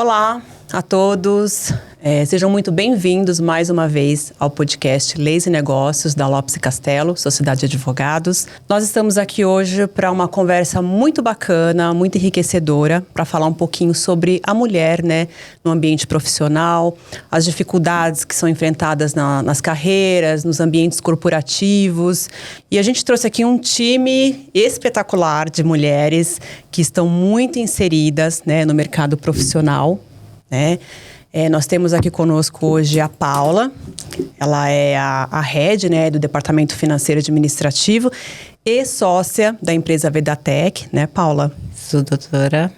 Olá a todos, sejam muito bem-vindos mais uma vez ao podcast Leis e Negócios da Lopes e Castello, Sociedade de Advogados. Nós estamos aqui hoje para uma conversa muito bacana, muito enriquecedora, para falar um pouquinho sobre a mulher, no ambiente profissional, as dificuldades que são enfrentadas nas carreiras, nos ambientes corporativos. E a gente trouxe aqui um time espetacular de mulheres que estão muito inseridas, no mercado profissional, nós temos aqui conosco hoje a Paula, ela é a head, do Departamento Financeiro e Administrativo e sócia da empresa Vedatec, Paula? Sou doutora.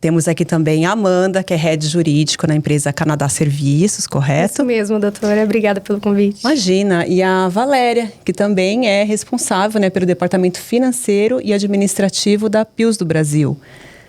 Temos aqui também a Amanda, que é head jurídico na empresa Canadá Serviços, correto? Isso mesmo, doutora. Obrigada pelo convite. Imagina. E a Valéria, que também é responsável pelo Departamento Financeiro e Administrativo da PIUS do Brasil.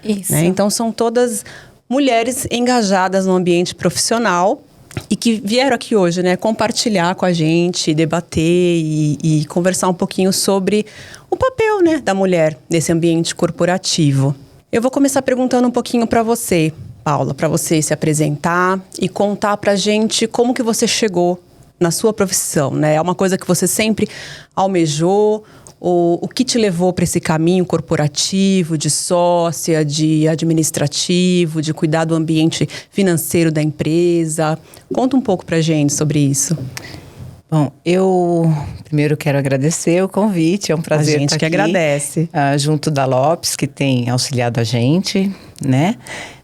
Isso. Então, são todas mulheres engajadas no ambiente profissional e que vieram aqui hoje, compartilhar com a gente, debater e conversar um pouquinho sobre o papel, da mulher nesse ambiente corporativo. Eu vou começar perguntando um pouquinho para você, Paula, para você se apresentar e contar pra gente como que você chegou na sua profissão, É uma coisa que você sempre almejou? O que te levou para esse caminho corporativo, de sócia, de administrativo, de cuidar do ambiente financeiro da empresa? Conta um pouco para a gente sobre isso. Bom, eu primeiro quero agradecer o convite, é um prazer estar aqui. A gente que agradece. Junto da Lopes, que tem auxiliado a gente,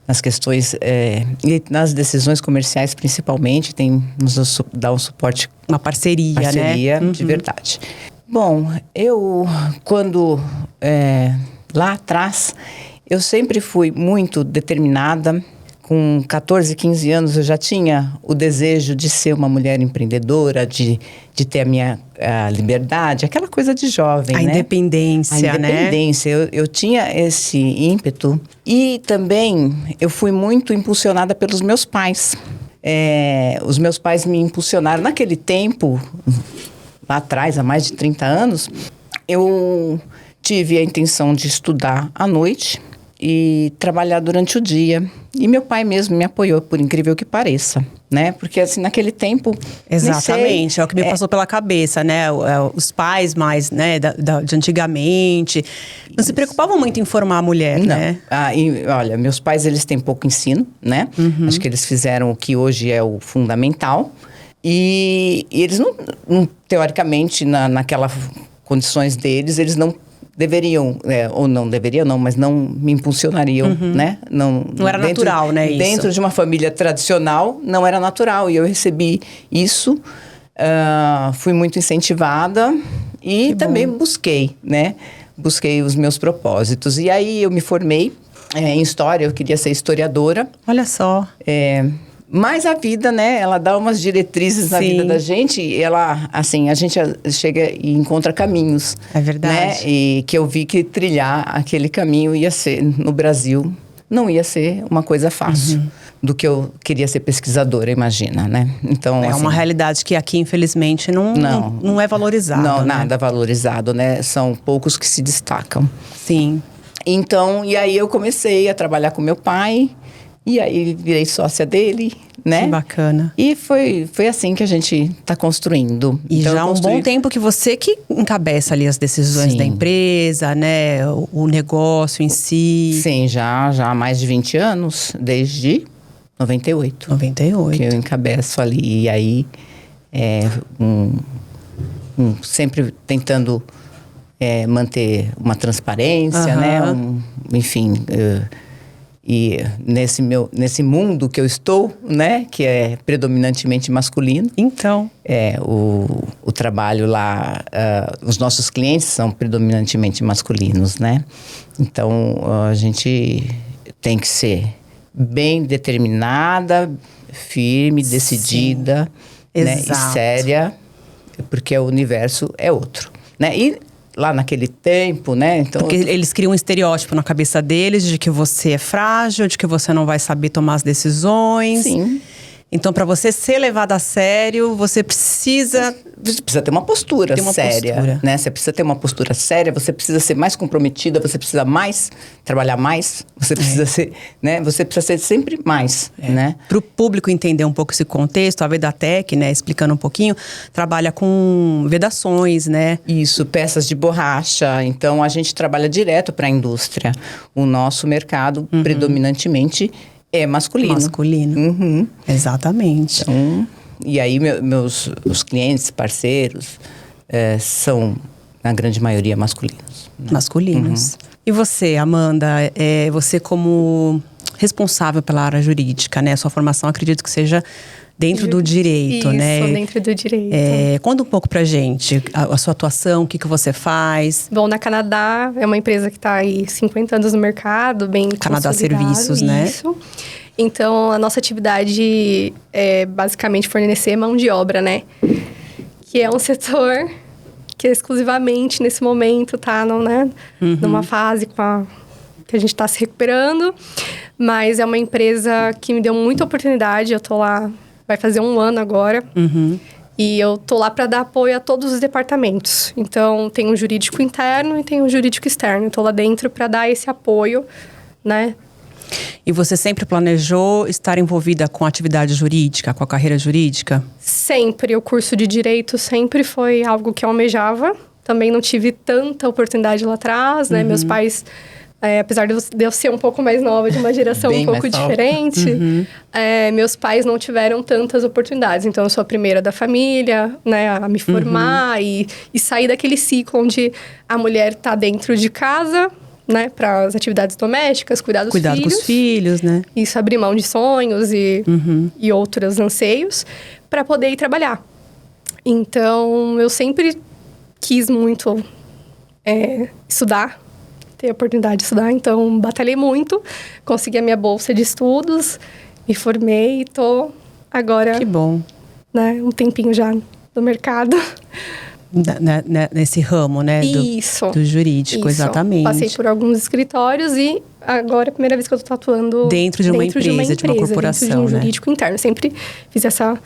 nas questões e nas decisões comerciais principalmente, tem nos dá um suporte. Uma parceria, de verdade. Bom, eu, quando, lá atrás, eu sempre fui muito determinada. Com 14, 15 anos, eu já tinha o desejo de ser uma mulher empreendedora, de ter a minha liberdade, aquela coisa de jovem, A independência, A independência, eu tinha esse ímpeto. E também, eu fui muito impulsionada pelos meus pais. Os meus pais me impulsionaram naquele tempo. Lá atrás, há mais de 30 anos, eu tive a intenção de estudar à noite e trabalhar durante o dia. E meu pai mesmo me apoiou, por incrível que pareça, Porque assim, naquele tempo... Exatamente, é o que me passou pela cabeça, Os pais mais, de antigamente, não se preocupavam muito em formar a mulher, Não. E, olha, meus pais, eles têm pouco ensino, Uhum. Acho que eles fizeram o que hoje é o fundamental. E eles não teoricamente, naquelas condições deles, eles não deveriam, ou não deveriam não, mas não me impulsionariam, Não era natural, isso? Dentro de uma família tradicional, não era natural. E eu recebi isso, fui muito incentivada e também busquei, Busquei os meus propósitos. E aí eu me formei em História, eu queria ser historiadora. Olha só. Mas a vida, ela dá umas diretrizes na vida da gente. Ela, assim, a gente chega e encontra caminhos. É verdade. E que eu vi que trilhar aquele caminho ia ser, no Brasil, não ia ser uma coisa fácil. Do que eu queria ser pesquisadora, imagina, Então, é uma realidade que aqui, infelizmente, não é valorizada. Não, nada valorizado, São poucos que se destacam. Sim. Então, e aí eu comecei a trabalhar com meu pai. E aí virei sócia dele, Que bacana. E foi assim que a gente está construindo. E então, já há um bom tempo que você que encabeça ali as decisões da empresa, o negócio em si. Sim, já há mais de 20 anos, desde 98. 98. Que eu encabeço ali. E aí, sempre tentando manter uma transparência, enfim... E nesse mundo que eu estou, que é predominantemente masculino. Então. O trabalho lá, os nossos clientes são predominantemente masculinos, Então, a gente tem que ser bem determinada, firme, decidida, e séria, porque o universo é outro, E lá naquele tempo, Então, porque eles criam um estereótipo na cabeça deles de que você é frágil, de que você não vai saber tomar as decisões. Sim. Então, para você ser levado a sério, você precisa... Você precisa ter uma postura séria, postura. né? Você precisa ter uma postura séria, você precisa ser mais comprometida, você precisa trabalhar mais, você precisa ser, né? Você precisa ser sempre mais, né? Para o público entender um pouco esse contexto, a Vedatec, né, explicando um pouquinho, trabalha com vedações, né? Isso, peças de borracha. Então, a gente trabalha direto para a indústria. O nosso mercado, predominantemente, é masculino. Masculino. Uhum. Exatamente. Então, e aí, os clientes, parceiros, são, na grande maioria, masculinos. Né? Masculinos. E você, Amanda, você como responsável pela área jurídica, né? A sua formação, acredito que seja dentro do direito, Isso, né? dentro do direito. Conta um pouco pra gente a sua atuação, o que você faz. Bom, na Canadá, é uma empresa que está aí 50 anos no mercado, bem Canadá consolidado, Serviços, né? Isso. Então, a nossa atividade é basicamente fornecer mão de obra, né? Que é um setor que exclusivamente, nesse momento, está numa fase que a gente está se recuperando. Mas é uma empresa que me deu muita oportunidade. Eu tô lá, vai fazer 1 ano agora. E eu tô lá para dar apoio a todos os departamentos. Então, tem um jurídico interno e tem um jurídico externo. Eu tô lá dentro para dar esse apoio, né? E você sempre planejou estar envolvida com a atividade jurídica, com a carreira jurídica? Sempre. O curso de Direito sempre foi algo que eu almejava. Também não tive tanta oportunidade lá atrás, né? Meus pais, apesar de eu ser um pouco mais nova, de uma geração Bem um pouco mais nova. diferente, meus pais não tiveram tantas oportunidades. Então, eu sou a primeira da família, né? A me formar e sair daquele ciclo onde a mulher tá dentro de casa, né, para as atividades domésticas, cuidar dos Cuidado filhos. com os filhos, né? Isso, abrir mão de sonhos e outros anseios para poder ir trabalhar. Então, eu sempre quis muito estudar, ter a oportunidade de estudar. Então, batalhei muito, consegui a minha bolsa de estudos, me formei e tô agora, Que bom. né, um tempinho já no mercado. Nesse ramo, né? Isso. Do jurídico, Isso. exatamente. Passei por alguns escritórios e agora é a primeira vez que eu tô atuando Dentro de uma empresa, de uma corporação, dentro de um né? jurídico interno. Sempre fiz essa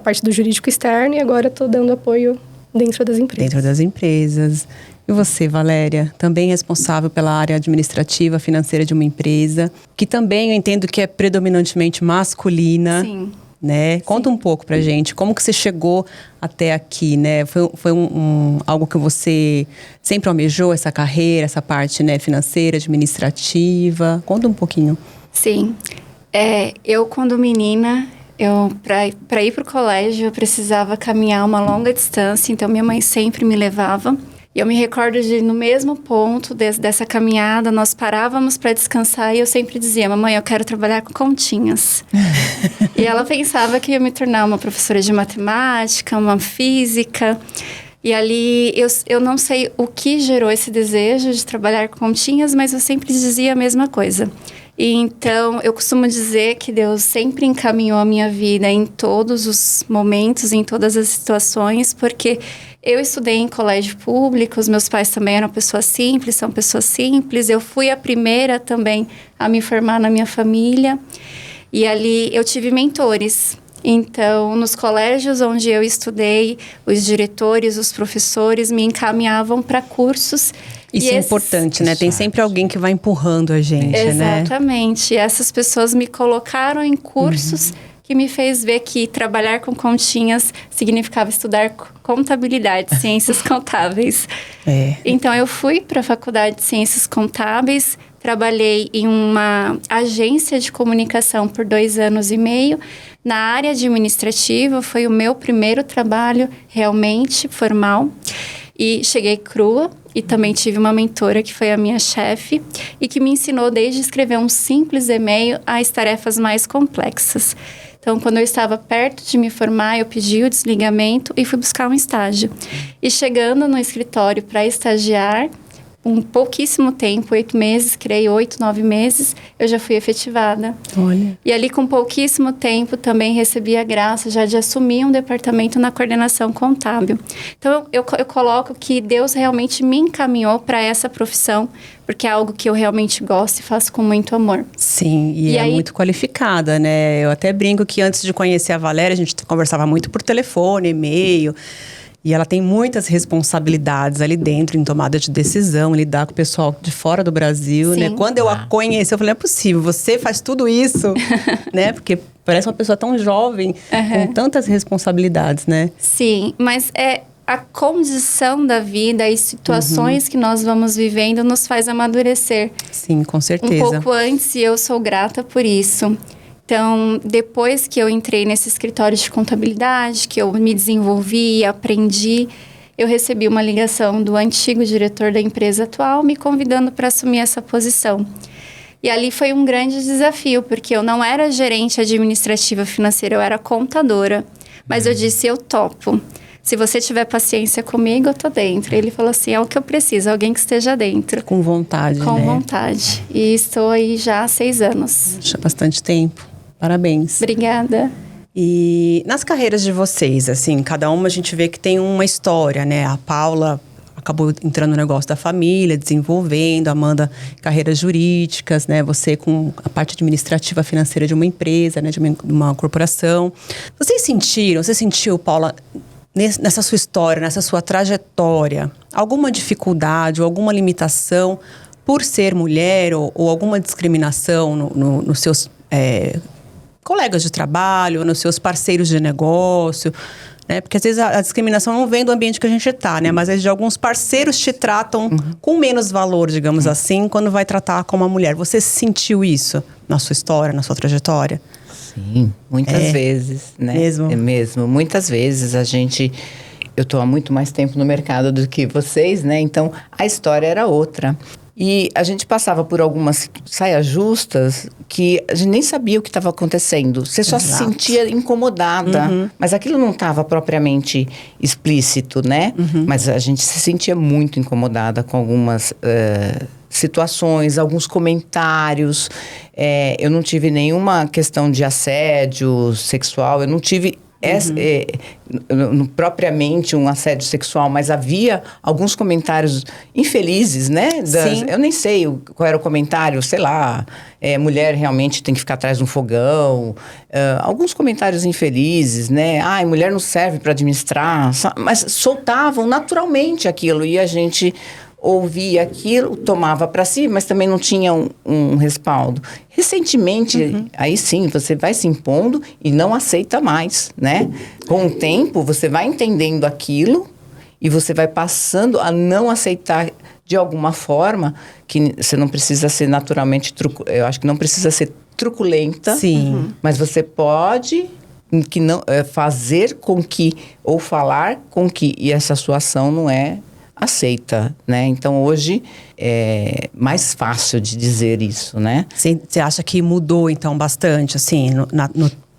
parte do jurídico externo e agora tô dando apoio dentro das empresas. Dentro das empresas. E você, Valéria, também responsável pela área administrativa, financeira de uma empresa, que também eu entendo que é predominantemente masculina. Sim. Né? Conta um pouco pra gente, como que você chegou até aqui, né? Foi algo que você sempre almejou, essa carreira, essa parte, né, financeira, administrativa? Conta um pouquinho. Sim. Eu, quando menina, para ir pro colégio, eu precisava caminhar uma longa distância, então minha mãe sempre me levava. E eu me recordo de, no mesmo ponto dessa caminhada, nós parávamos para descansar e eu sempre dizia, mamãe, eu quero trabalhar com continhas. E ela pensava que ia me tornar uma professora de matemática, uma física. E ali, eu não sei o que gerou esse desejo de trabalhar com continhas, mas eu sempre dizia a mesma coisa. E então, eu costumo dizer que Deus sempre encaminhou a minha vida em todos os momentos, em todas as situações, porque eu estudei em colégio público, os meus pais também eram pessoas simples, são pessoas simples. Eu fui a primeira também a me formar na minha família. E ali eu tive mentores. Então, nos colégios onde eu estudei, os diretores, os professores me encaminhavam para cursos. Isso é importante, né? Tem sempre alguém que vai empurrando a gente, né? Exatamente. E essas pessoas me colocaram em cursos que me fez ver que trabalhar com continhas significava estudar contabilidade, ciências contábeis. Então, eu fui para a faculdade de ciências contábeis, trabalhei em uma agência de comunicação por 2 anos e meio. Na área administrativa, foi o meu primeiro trabalho realmente formal. E cheguei crua e também tive uma mentora que foi a minha chefe e que me ensinou desde escrever um simples e-mail às tarefas mais complexas. Então, quando eu estava perto de me formar, eu pedi o desligamento e fui buscar um estágio. E chegando no escritório para estagiar, um pouquíssimo tempo, 8 meses, criei 8, 9 meses, eu já fui efetivada. Olha. E ali com pouquíssimo tempo também recebi a graça já de assumir um departamento na coordenação contábil. Então eu coloco que Deus realmente me encaminhou para essa profissão, porque é algo que eu realmente gosto e faço com muito amor. Sim, e é aí, muito qualificada, né? Eu até brinco que antes de conhecer a Valéria, a gente conversava muito por telefone, e-mail. E ela tem muitas responsabilidades ali dentro, em tomada de decisão, lidar com o pessoal de fora do Brasil, Sim. né? Quando eu a conheci, eu falei, não é possível, você faz tudo isso, né? Porque parece uma pessoa tão jovem, com tantas responsabilidades, né? Sim, mas a condição da vida e situações que nós vamos vivendo nos faz amadurecer. Sim, com Um certeza. pouco antes, e eu sou grata por isso. Então, depois que eu entrei nesse escritório de contabilidade, que eu me desenvolvi, aprendi, eu recebi uma ligação do antigo diretor da empresa atual me convidando para assumir essa posição. E ali foi um grande desafio, porque eu não era gerente administrativa financeira, eu era contadora. Mas eu disse, eu topo. Se você tiver paciência comigo, eu tô dentro. Ele falou assim, é o que eu preciso, alguém que esteja dentro. Com vontade, Com né? vontade. E estou aí já há 6 anos. Poxa, bastante tempo. Parabéns. Obrigada. E nas carreiras de vocês, assim, cada uma a gente vê que tem uma história, né? A Paula acabou entrando no negócio da família, desenvolvendo, a Amanda, carreiras jurídicas, né? Você com a parte administrativa financeira de uma empresa, né? De uma corporação. Você sentiu, Paula, nessa sua história, nessa sua trajetória, alguma dificuldade ou alguma limitação por ser mulher ou alguma discriminação nos seus colegas de trabalho, ou nos seus parceiros de negócio, né? Porque às vezes a discriminação não vem do ambiente que a gente está, né? Mas às vezes alguns parceiros te tratam com menos valor, digamos assim, quando vai tratar como uma mulher. Você sentiu isso na sua história, na sua trajetória? Sim, muitas vezes, né? Mesmo? É mesmo. Muitas vezes eu estou há muito mais tempo no mercado do que vocês, né? Então, a história era outra. E a gente passava por algumas saias justas que a gente nem sabia o que estava acontecendo. Você só se sentia incomodada. Mas aquilo não estava propriamente explícito, né? Mas a gente se sentia muito incomodada com algumas situações, alguns comentários. Eu não tive nenhuma questão de assédio sexual. Eu não tive propriamente um assédio sexual, mas havia alguns comentários infelizes, né? Sim. Eu nem sei qual era o comentário, sei lá, mulher realmente tem que ficar atrás de um fogão, alguns comentários infelizes, né? Ai, mulher não serve para administrar, mas soltavam naturalmente aquilo e a gente ouvia aquilo, tomava para si, mas também não tinha um respaldo. Recentemente, aí sim, você vai se impondo e não aceita mais, né? Com o tempo, você vai entendendo aquilo e você vai passando a não aceitar de alguma forma, que você não precisa ser naturalmente, eu acho que não precisa ser truculenta, Sim. Mas você pode fazer com que, ou falar com que, e essa sua ação não é aceita, né? Então, hoje é mais fácil de dizer isso, né? Você acha que mudou, então, bastante, assim,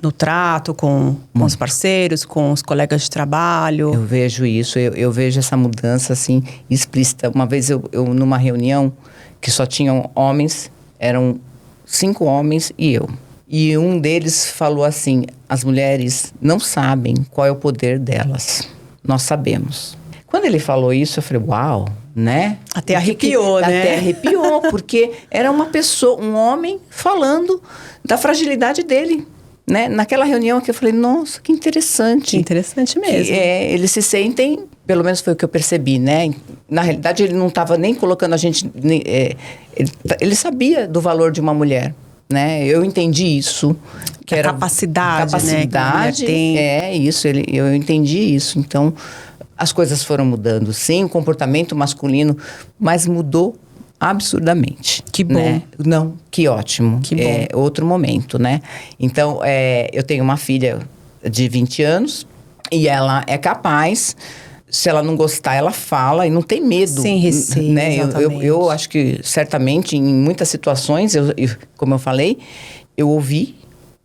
no trato com os parceiros, com os colegas de trabalho? Eu vejo isso, eu vejo essa mudança, assim, explícita. Uma vez eu numa reunião que só tinham homens, eram 5 homens e eu. E um deles falou assim, as mulheres não sabem qual é o poder delas. Nós sabemos. Quando ele falou isso, eu falei, uau, né? Até arrepiou, né? Até arrepiou, porque era uma pessoa, um homem falando da fragilidade dele, né? Naquela reunião que eu falei, nossa, que interessante. Que interessante mesmo. Eles se sentem, pelo menos foi o que eu percebi, né? Na realidade, ele não estava nem colocando a gente... ele sabia do valor de uma mulher, né? Eu entendi isso. Que era capacidade, né? Que a mulher tem. Isso, eu entendi isso. Então, as coisas foram mudando, sim, o comportamento masculino, mas mudou absurdamente. Que bom. Né? Não, que ótimo. Que bom. É outro momento, né? Então, eu tenho uma filha de 20 anos e ela é capaz, se ela não gostar, ela fala e não tem medo. Sem receio, né? Eu acho que, certamente, em muitas situações, como eu falei, eu ouvi,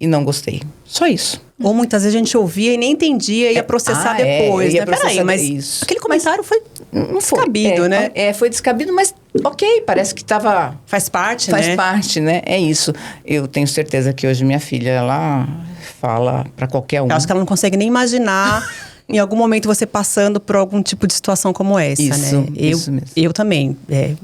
e não gostei. Só isso. Ou muitas vezes a gente ouvia e nem entendia e ia processar depois, ia né? processar Peraí, mas isso. aquele comentário foi Não descabido, né? Foi descabido, mas ok, parece que estava... Faz parte, Faz né? parte, né? É isso. Eu tenho certeza que hoje minha filha, ela fala para qualquer um. Eu acho que ela não consegue nem imaginar em algum momento você passando por algum tipo de situação como essa, Isso, né? isso mesmo. Eu também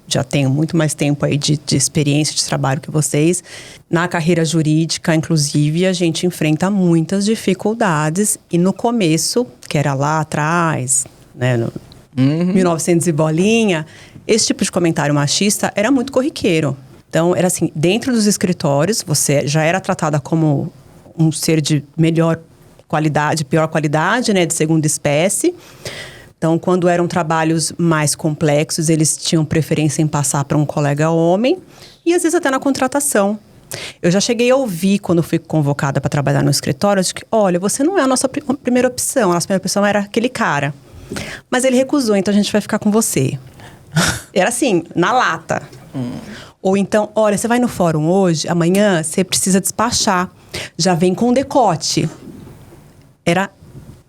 já tenho muito mais tempo aí de experiência, de trabalho que vocês. Na carreira jurídica, inclusive, a gente enfrenta muitas dificuldades. E no começo, que era lá atrás, né? No 1900 e bolinha, esse tipo de comentário machista era muito corriqueiro. Então, era assim, dentro dos escritórios, você já era tratada como um ser de melhor qualidade, pior qualidade, né, de segunda espécie. Então, quando eram trabalhos mais complexos, eles tinham preferência em passar para um colega homem e às vezes até na contratação. Eu já cheguei a ouvir, quando fui convocada para trabalhar no escritório, de que, olha, você não é a nossa primeira opção. A nossa primeira opção era aquele cara. Mas ele recusou, então a gente vai ficar com você. Era assim, na lata. Ou então, olha, você vai no fórum hoje, amanhã você precisa despachar. Já vem com decote.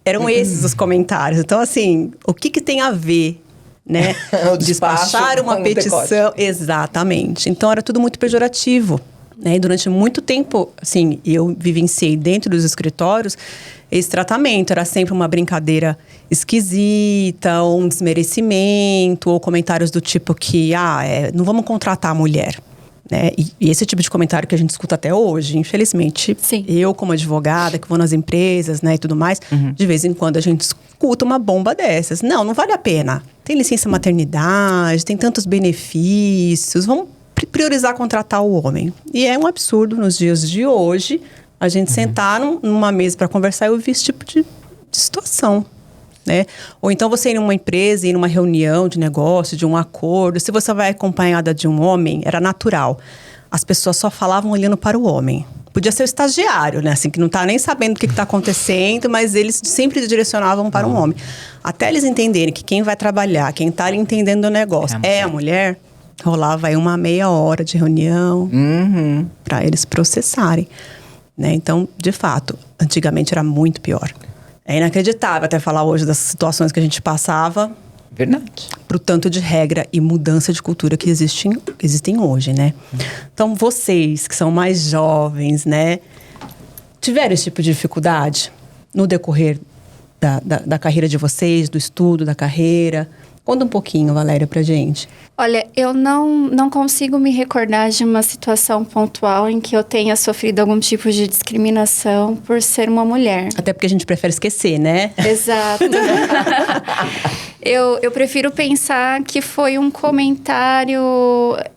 Eram esses os comentários. Então, assim, o que tem a ver, né? O despacho Despachar uma com o petição. decote. Exatamente. Então, era tudo muito pejorativo. Né? E durante muito tempo, assim, eu vivenciei dentro dos escritórios esse tratamento. Era sempre uma brincadeira esquisita, ou um desmerecimento, ou comentários do tipo que, não vamos contratar a mulher. Né? E esse tipo de comentário que a gente escuta até hoje, infelizmente, Sim. eu como advogada, que vou nas empresas, né, e tudo mais, de vez em quando a gente escuta uma bomba dessas. Não vale a pena. Tem licença maternidade, tem tantos benefícios, vamos priorizar contratar o homem. E é um absurdo nos dias de hoje a gente sentar numa mesa para conversar e ouvir esse tipo de situação. Né? Ou então você ir numa empresa, ir numa reunião de negócio, de um acordo, se você vai acompanhada de um homem, era natural. As pessoas só falavam olhando para o homem. Podia ser o estagiário, né? Assim, que não está nem sabendo o que está acontecendo, mas eles sempre direcionavam para um homem. Até eles entenderem que quem vai trabalhar, quem está ali entendendo o negócio é a mulher, rolava aí uma meia hora de reunião para eles processarem. Né? Então, de fato, antigamente era muito pior. É inacreditável até falar hoje das situações que a gente passava. Verdade. Pro tanto de regra e mudança de cultura que existem hoje, né? Então, vocês que são mais jovens, né? Tiveram esse tipo de dificuldade no decorrer da carreira de vocês, do estudo, da carreira? Conta um pouquinho, Valéria, pra gente. Olha, eu não consigo me recordar de uma situação pontual em que eu tenha sofrido algum tipo de discriminação por ser uma mulher. Até porque a gente prefere esquecer, né? Exato. Eu prefiro pensar que foi um comentário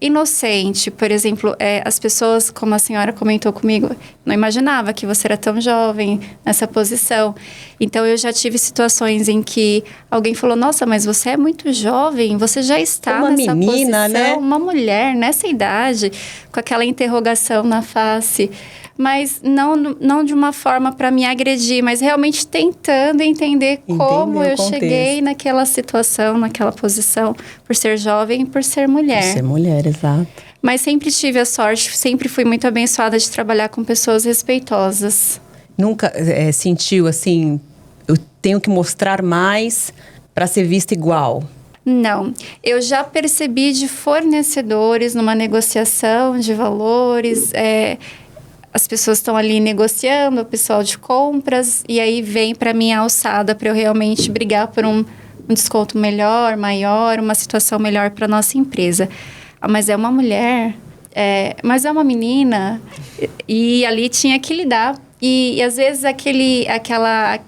inocente. Por exemplo, as pessoas, como a senhora comentou comigo, não imaginava que você era tão jovem nessa posição. Então, eu já tive situações em que alguém falou, nossa, mas você é muito jovem, você já está uma nessa menina, posição, né? Uma mulher nessa idade, com aquela interrogação na face. Mas não de uma forma para me agredir, mas realmente tentando entender como eu cheguei naquela situação, naquela posição, por ser jovem e por ser mulher. Por ser mulher, exato. Mas sempre tive a sorte, sempre fui muito abençoada de trabalhar com pessoas respeitosas. Nunca sentiu assim, eu tenho que mostrar mais para ser vista igual? Não, eu já percebi de fornecedores numa negociação de valores, as pessoas estão ali negociando, o pessoal de compras, e aí vem para mim a alçada para eu realmente brigar por um desconto melhor, maior, uma situação melhor para nossa empresa. Mas é uma mulher, mas é uma menina, e ali tinha que lidar. E às vezes aquela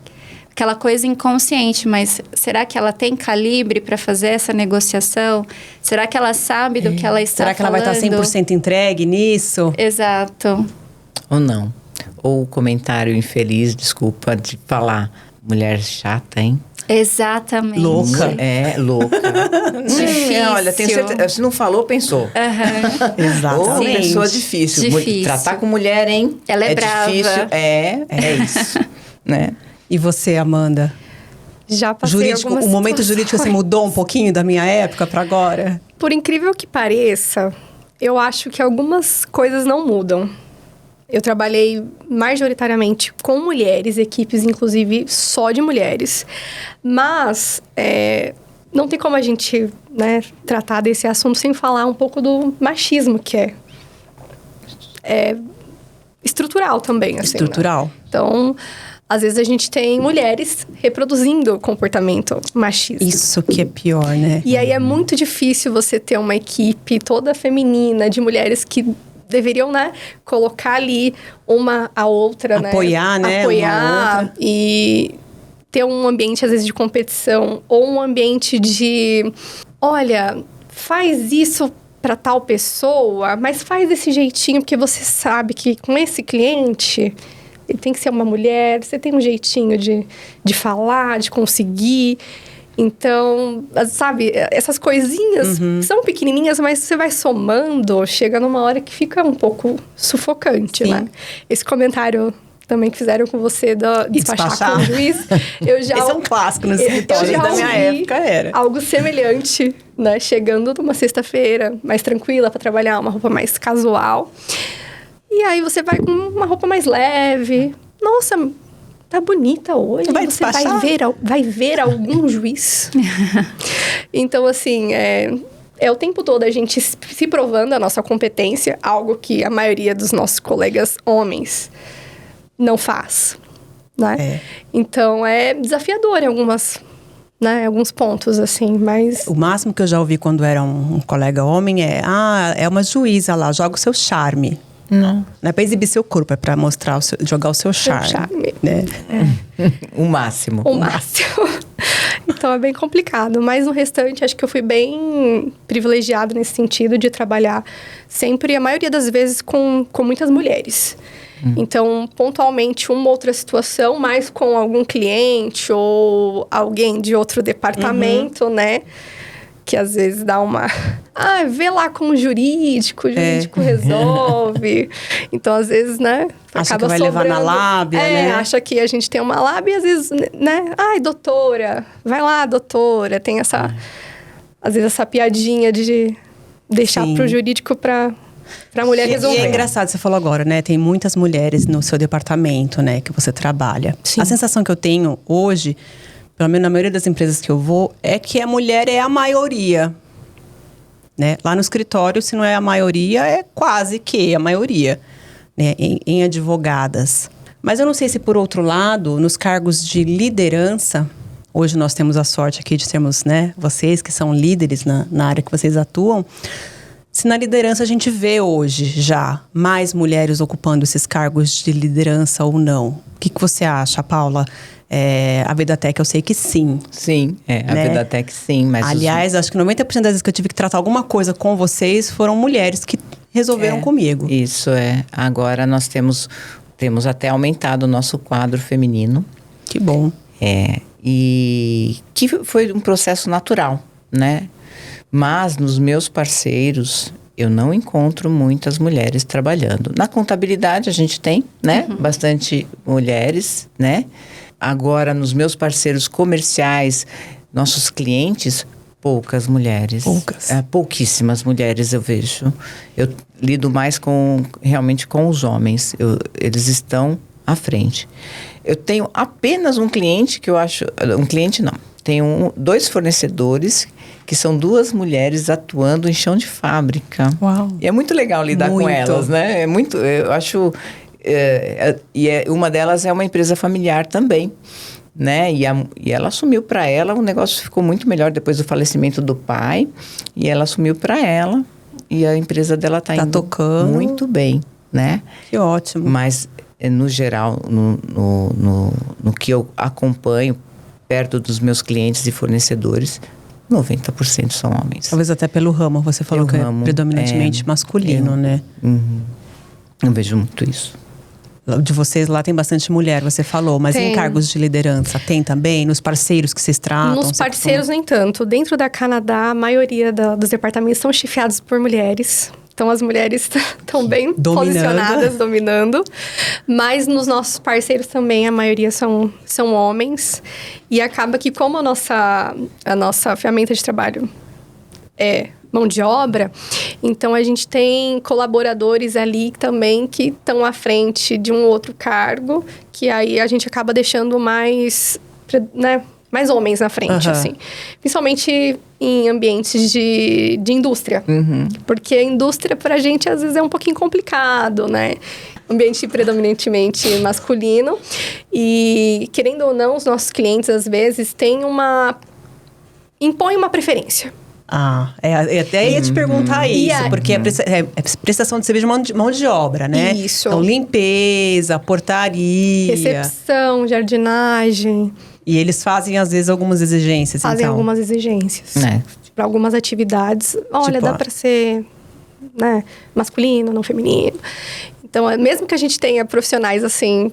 coisa inconsciente, mas será que ela tem calibre para fazer essa negociação? Será que ela sabe do que ela está falando? Será que ela vai estar 100% entregue nisso? Exato. Ou não. Ou o comentário infeliz, desculpa, de falar, mulher chata, hein? Exatamente. Louca. Louca. Difícil. Olha, tenho certeza. Se não falou, pensou. Exatamente. Ou pessoa difícil. Difícil. Tratar com mulher, hein? Ela é brava. Difícil. É isso. Né? E você, Amanda? Já passei Jurídico, algumas o momento situações. jurídico assim, mudou um pouquinho da minha época para agora? Por incrível que pareça, eu acho que algumas coisas não mudam. Eu trabalhei majoritariamente com mulheres, equipes inclusive só de mulheres. Mas não tem como a gente, né, tratar desse assunto sem falar um pouco do machismo, que é estrutural também. Assim, Estrutural. Né? Então, às vezes a gente tem mulheres reproduzindo comportamento machista. Isso que é pior, né? E aí é muito difícil você ter uma equipe toda feminina de mulheres que deveriam, né, colocar ali uma a outra, apoiar, né? Apoiar e ter um ambiente, às vezes, de competição. Ou um ambiente de, olha, faz isso para tal pessoa, mas faz desse jeitinho, porque você sabe que com esse cliente, ele tem que ser uma mulher, você tem um jeitinho de falar, de conseguir. Então, sabe, essas coisinhas são pequenininhas, mas você vai somando, chega numa hora que fica um pouco sufocante, né? Esse comentário também que fizeram com você do despachar com o juiz, eu já... Esse é um clássico nos escritórios da minha época, era. Algo semelhante, né? Chegando numa sexta-feira mais tranquila para trabalhar, uma roupa mais casual. E aí você vai com uma roupa mais leve. Nossa, tá bonita hoje. Você vai ver algum juiz. Então, assim, é o tempo todo a gente se provando a nossa competência, algo que a maioria dos nossos colegas homens não faz, né? Então, é desafiador em alguns pontos, assim, mas... O máximo que eu já ouvi quando era um colega homem é uma juíza lá, joga o seu charme. Não é pra exibir seu corpo, é pra mostrar, jogar o seu charme. Né? O máximo. O máximo. Então, é bem complicado. Mas no restante, acho que eu fui bem privilegiada nesse sentido de trabalhar sempre, a maioria das vezes, com muitas mulheres. Então, pontualmente, uma outra situação, mais com algum cliente ou alguém de outro departamento, né? Que às vezes dá uma... vê lá com o jurídico resolve. Então, às vezes, né? Acha acaba que vai levar na lábia, né? Acha que a gente tem uma lábia e às vezes, né? Ai, doutora, vai lá, doutora. Tem essa... Às vezes, essa piadinha de deixar pro jurídico pra mulher resolver. E é engraçado, você falou agora, né? Tem muitas mulheres no seu departamento, né? Que você trabalha. Sim. A sensação que eu tenho hoje... Pelo menos na maioria das empresas que eu vou, é que a mulher é a maioria. Né? Lá no escritório, se não é a maioria, é quase que a maioria. Né? Em advogadas. Mas eu não sei se, por outro lado, nos cargos de liderança... Hoje nós temos a sorte aqui de termos, né, vocês que são líderes na área que vocês atuam. Se na liderança a gente vê hoje já mais mulheres ocupando esses cargos de liderança ou não. O que você acha, Paula? A Vedatec, eu sei que sim. Sim, a Vedatec sim. Mas aliás, acho que 90% das vezes que eu tive que tratar alguma coisa com vocês foram mulheres que resolveram comigo. Isso Agora nós temos até aumentado o nosso quadro feminino. Que bom. E que foi um processo natural, né? Mas nos meus parceiros, eu não encontro muitas mulheres trabalhando. Na contabilidade a gente tem, né? Bastante mulheres, né? Agora, nos meus parceiros comerciais, nossos clientes, poucas mulheres. Pouquíssimas mulheres eu vejo. Eu lido mais realmente com os homens. Eles estão à frente. Eu tenho apenas um cliente que eu acho... Um cliente não. Tenho 2 fornecedores que são 2 mulheres atuando em chão de fábrica. Uau! E é muito legal lidar com elas, né? Eu acho... uma delas é uma empresa familiar também, né? E ela assumiu para ela, o negócio ficou muito melhor depois do falecimento do pai. E ela assumiu para ela e a empresa dela tá indo tocando muito bem, né? Que ótimo. Mas, no geral, no que eu acompanho perto dos meus clientes e fornecedores, 90% são homens. Talvez até pelo ramo, você falou que é predominantemente masculino, né? Eu vejo muito isso. De vocês lá tem bastante mulher, você falou, mas em cargos de liderança tem também? Nos parceiros que vocês tratam? Nos parceiros, nem tanto. Dentro da Canadá, a maioria dos departamentos são chefiados por mulheres. Então, as mulheres estão bem posicionadas, dominando. Mas nos nossos parceiros também, a maioria são homens. E acaba que, como a nossa ferramenta de trabalho é mão de obra. Então, a gente tem colaboradores ali também que estão à frente de um outro cargo, que aí a gente acaba deixando mais, né, mais homens na frente, assim. Principalmente em ambientes de indústria. Porque a indústria, pra gente, às vezes, é um pouquinho complicado, né? Ambiente predominantemente masculino. E, querendo ou não, os nossos clientes, às vezes, impõem uma preferência. Eu até ia te perguntar isso, porque é prestação de serviço de mão de obra, né? Isso. Então, limpeza, portaria... Recepção, jardinagem... E eles fazem, às vezes, algumas exigências, Fazem então. algumas exigências. Para algumas atividades. Olha, Tipo, dá para ser, né, masculino, não feminino. Então, mesmo que a gente tenha profissionais, assim,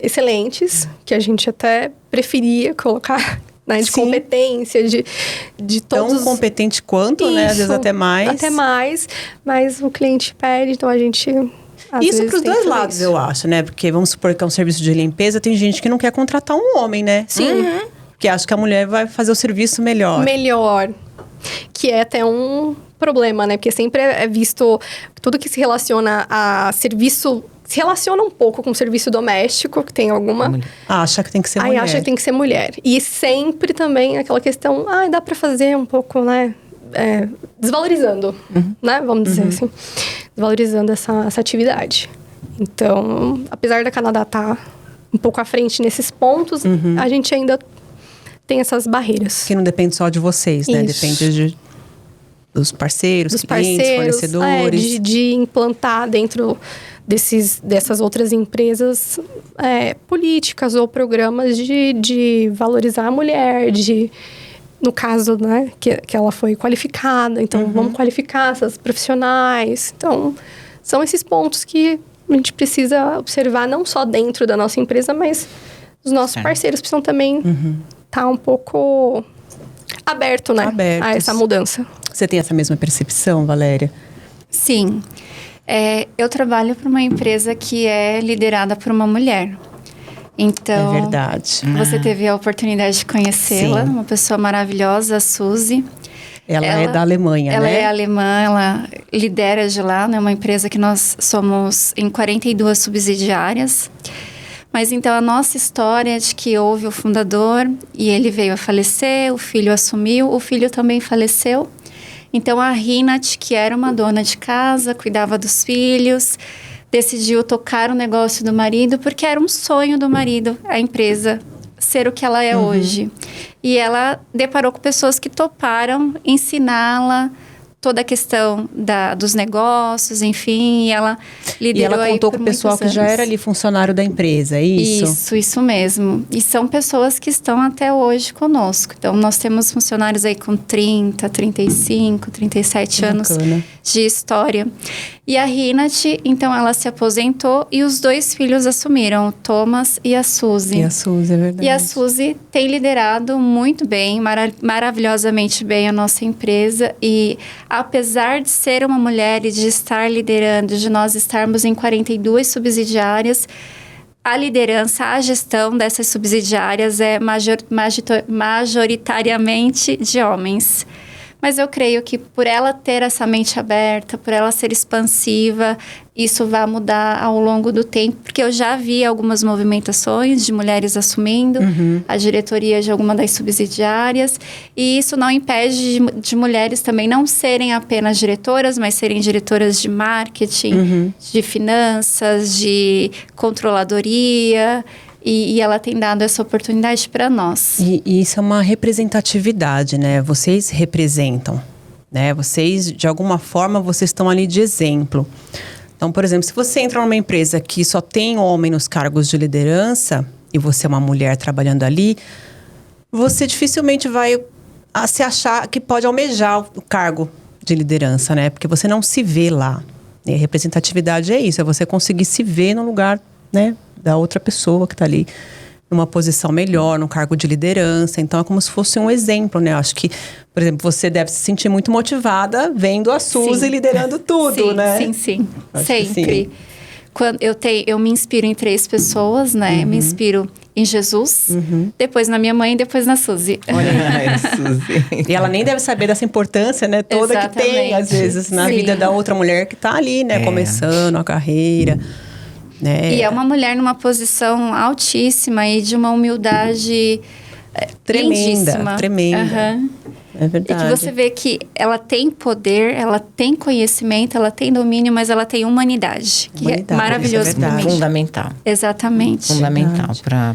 excelentes, que a gente até preferia colocar, né, de competência, de todos... Tão competente quanto, né? Às vezes até mais. Até mais, mas o cliente pede, então a gente... Isso para os dois lados, eu acho, né? Porque vamos supor que é um serviço de limpeza, tem gente que não quer contratar um homem, né? Sim. Porque acha que a mulher vai fazer o serviço melhor. Que é até um problema, né? Porque sempre é visto... Tudo que se relaciona a serviço... Se relaciona um pouco com serviço doméstico, que tem alguma... Acha que tem que ser mulher. Acha que tem que ser mulher. E sempre também aquela questão... dá para fazer um pouco, né? Desvalorizando, né? Vamos dizer assim. Desvalorizando essa atividade. Então, apesar da Canadá estar um pouco à frente nesses pontos, a gente ainda tem essas barreiras. Que não depende só de vocês, né? Isso. Depende dos parceiros, clientes, fornecedores. De implantar dentro dessas outras empresas políticas ou programas de valorizar a mulher, no caso, né, que ela foi qualificada. Então, vamos qualificar essas profissionais. Então, são esses pontos que a gente precisa observar, não só dentro da nossa empresa, mas os nossos parceiros precisam também estar um pouco abertos, né, a essa mudança. Você tem essa mesma percepção, Valéria? Sim. Eu trabalho para uma empresa que é liderada por uma mulher. Então, é verdade. Você teve a oportunidade de conhecê-la, uma pessoa maravilhosa, a Suzy. Ela é da Alemanha, ela né? Ela é alemã, ela lidera de lá, né? Uma empresa que nós somos em 42 subsidiárias. Mas então a nossa história é de que houve o fundador e ele veio a falecer, o filho assumiu, o filho também faleceu. Então a Rinat, que era uma dona de casa, cuidava dos filhos, decidiu tocar o negócio do marido, porque era um sonho do marido, a empresa ser o que ela é hoje. E ela deparou com pessoas que toparam ensiná-la toda a questão dos negócios, enfim, e ela liderou. E ela contou com o pessoal que já era ali funcionário da empresa, é isso? Isso mesmo. E são pessoas que estão até hoje conosco. Então, nós temos funcionários aí com 30, 35, 37 anos de história. E a Rinat, então, ela se aposentou e os dois filhos assumiram, o Thomas e a Suzy. E a Suzy, é verdade. E a Suzy tem liderado muito bem, maravilhosamente bem a nossa empresa. E apesar de ser uma mulher e de estar liderando, de nós estarmos em 42 subsidiárias, a liderança, a gestão dessas subsidiárias é majoritariamente de homens. Mas eu creio que por ela ter essa mente aberta, por ela ser expansiva, isso vai mudar ao longo do tempo. Porque eu já vi algumas movimentações de mulheres assumindo a diretoria de alguma das subsidiárias. E isso não impede de mulheres também não serem apenas diretoras, mas serem diretoras de marketing, de finanças, de controladoria. E ela tem dado essa oportunidade para nós. E isso é uma representatividade, né? Vocês representam, né? Vocês, de alguma forma, vocês estão ali de exemplo. Então, por exemplo, se você entra numa empresa que só tem homem nos cargos de liderança e você é uma mulher trabalhando ali, você dificilmente vai se achar que pode almejar o cargo de liderança, né? Porque você não se vê lá. E a representatividade é isso, é você conseguir se ver no lugar, né, da outra pessoa que está ali numa posição melhor, num cargo de liderança. Então, é como se fosse um exemplo, né? Eu acho que, por exemplo, você deve se sentir muito motivada vendo a Suzy liderando tudo, né? Sim. Sempre. Quando eu me inspiro em 3 pessoas, né? Me inspiro em Jesus, depois na minha mãe e depois na Suzy. Ai, Suzy. E ela nem deve saber dessa importância, né? Toda que tem, Exatamente. às vezes, na Sim. vida da outra mulher que tá ali, né? Começando a carreira, né? E é uma mulher numa posição altíssima e de uma humildade lindíssima. Tremenda. Aham. É E verdade. que você vê que ela tem poder, ela tem conhecimento, ela tem domínio, mas ela tem humanidade. Que Humanidade, é maravilhoso isso é verdade. pra mim. Fundamental. Exatamente. Fundamental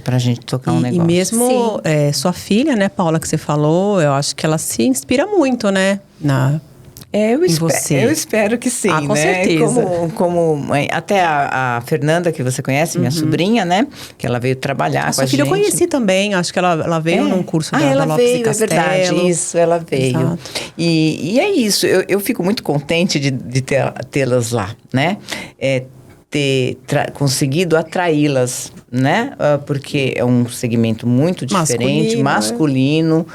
pra gente tocar um E negócio. mesmo Sim. sua filha, né, Paula, que você falou, eu acho que ela se inspira muito, né? Você. Eu espero que sim, com né? certeza. Como mãe. Até a Fernanda, que você conhece, minha sobrinha, né? Que ela veio trabalhar A com a sua gente. filha eu conheci também, acho que ela veio num curso da ela Lopes e veio, Castelo. é verdade, isso, ela veio. Exato. E é isso, eu fico muito contente de tê-las lá, né? Ter conseguido atraí-las, né? Porque é um segmento muito diferente, masculino,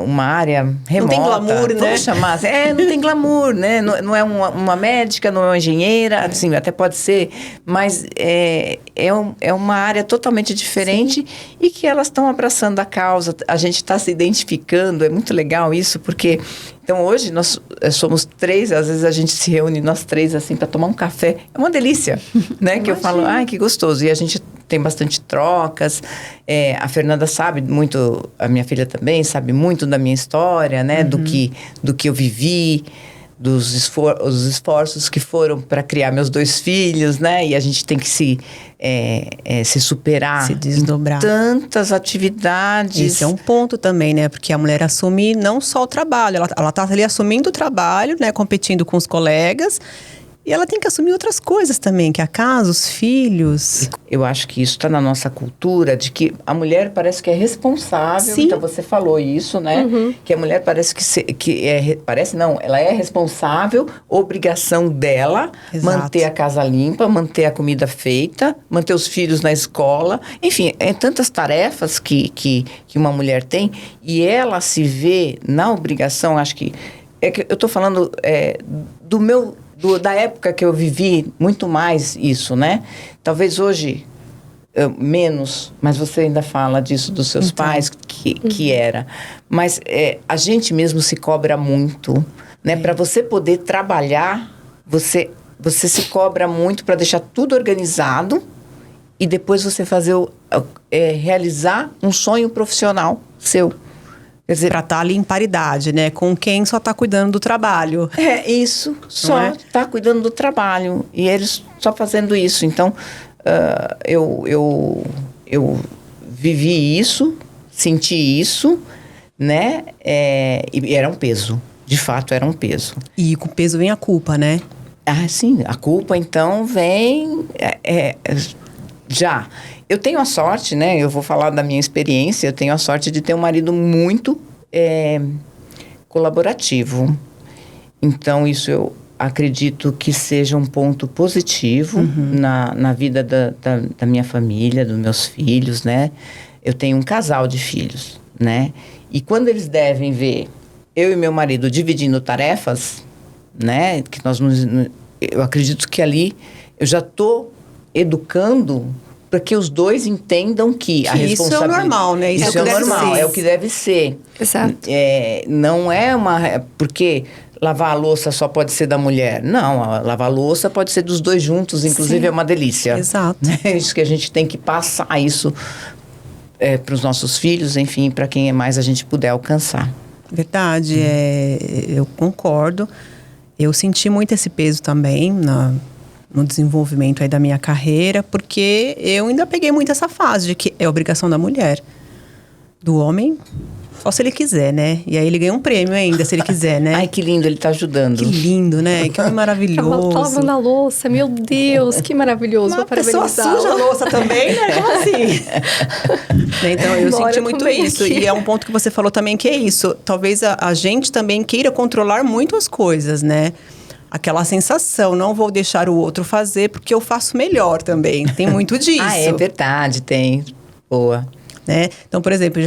uma área remota. Não tem glamour, né? Vamos chamar assim. Não tem glamour, né? Não é uma médica, não é uma engenheira, assim, até pode ser, mas é uma área totalmente diferente. Sim. E que elas estão abraçando a causa, a gente está se identificando, é muito legal isso, porque... Então, hoje, nós somos 3, às vezes a gente se reúne nós 3, assim, para tomar um café. É uma delícia, né? Que eu falo, ai, que gostoso. E a gente tem bastante trocas. A Fernanda sabe muito, a minha filha também, sabe muito da minha história, né? Do que eu vivi, os esforços que foram para criar meus 2 filhos, né? E a gente tem que se superar. Se desdobrar. Em tantas atividades. Esse é um ponto também, né? Porque a mulher assume não só o trabalho, ela tá ali assumindo o trabalho, né? Competindo com os colegas. E ela tem que assumir outras coisas também, que é a casa, os filhos. Eu acho que isso está na nossa cultura, de que a mulher parece que é responsável. Sim. Então, você falou isso, né? Que a mulher parece ela é responsável, obrigação dela, Exato. manter a casa limpa, manter a comida feita, manter os filhos na escola. Enfim, tantas tarefas que uma mulher tem. E ela se vê na obrigação, acho que... que eu estou falando da época que eu vivi muito mais isso, né? Talvez hoje menos, mas você ainda fala disso dos seus pais, que era. Mas a gente mesmo se cobra muito, né? Para você poder trabalhar, você se cobra muito para deixar tudo organizado e depois você realizar um sonho profissional seu. Quer dizer, pra estar ali em paridade, né? Com quem só tá cuidando do trabalho. Isso. Só tá cuidando do trabalho. E eles só fazendo isso. Então, eu vivi isso, senti isso, né? E era um peso. De fato, era um peso. E com o peso vem a culpa, né? Sim. A culpa, então, vem... já... Eu tenho a sorte, né? Eu vou falar da minha experiência. Eu tenho a sorte de ter um marido muito colaborativo. Então, isso eu acredito que seja um ponto positivo na vida da minha família, dos meus filhos, né? Eu tenho um casal de filhos, né? E quando eles devem ver eu e meu marido dividindo tarefas, né? Que eu acredito que ali eu já estou educando... para que os dois entendam que a responsabilidade... Isso é o normal, né? Isso é o normal, é o que deve ser. Exato. Não é porque lavar a louça só pode ser da mulher. Não, lavar a louça pode ser dos 2 juntos, inclusive. Sim. É uma delícia. Exato. É isso que a gente tem que passar isso para os nossos filhos, enfim, para quem mais a gente puder alcançar. Verdade, eu concordo. Eu senti muito esse peso também no desenvolvimento aí da minha carreira, porque eu ainda peguei muito essa fase de que é obrigação da mulher. Do homem, só se ele quiser, né? E aí ele ganha um prêmio ainda, se ele quiser, né? Ai, que lindo, ele tá ajudando. Que lindo, né? Que maravilhoso. Tá lavando a louça, meu Deus, que maravilhoso. Uma pessoa suja a louça também, né? Como assim? Então, eu senti muito isso. Aqui. E é um ponto que você falou também, que é isso. Talvez a gente também queira controlar muito as coisas, né? Aquela sensação, não vou deixar o outro fazer porque eu faço melhor também. Tem muito disso. É verdade, tem. Boa. Né? Então, por exemplo,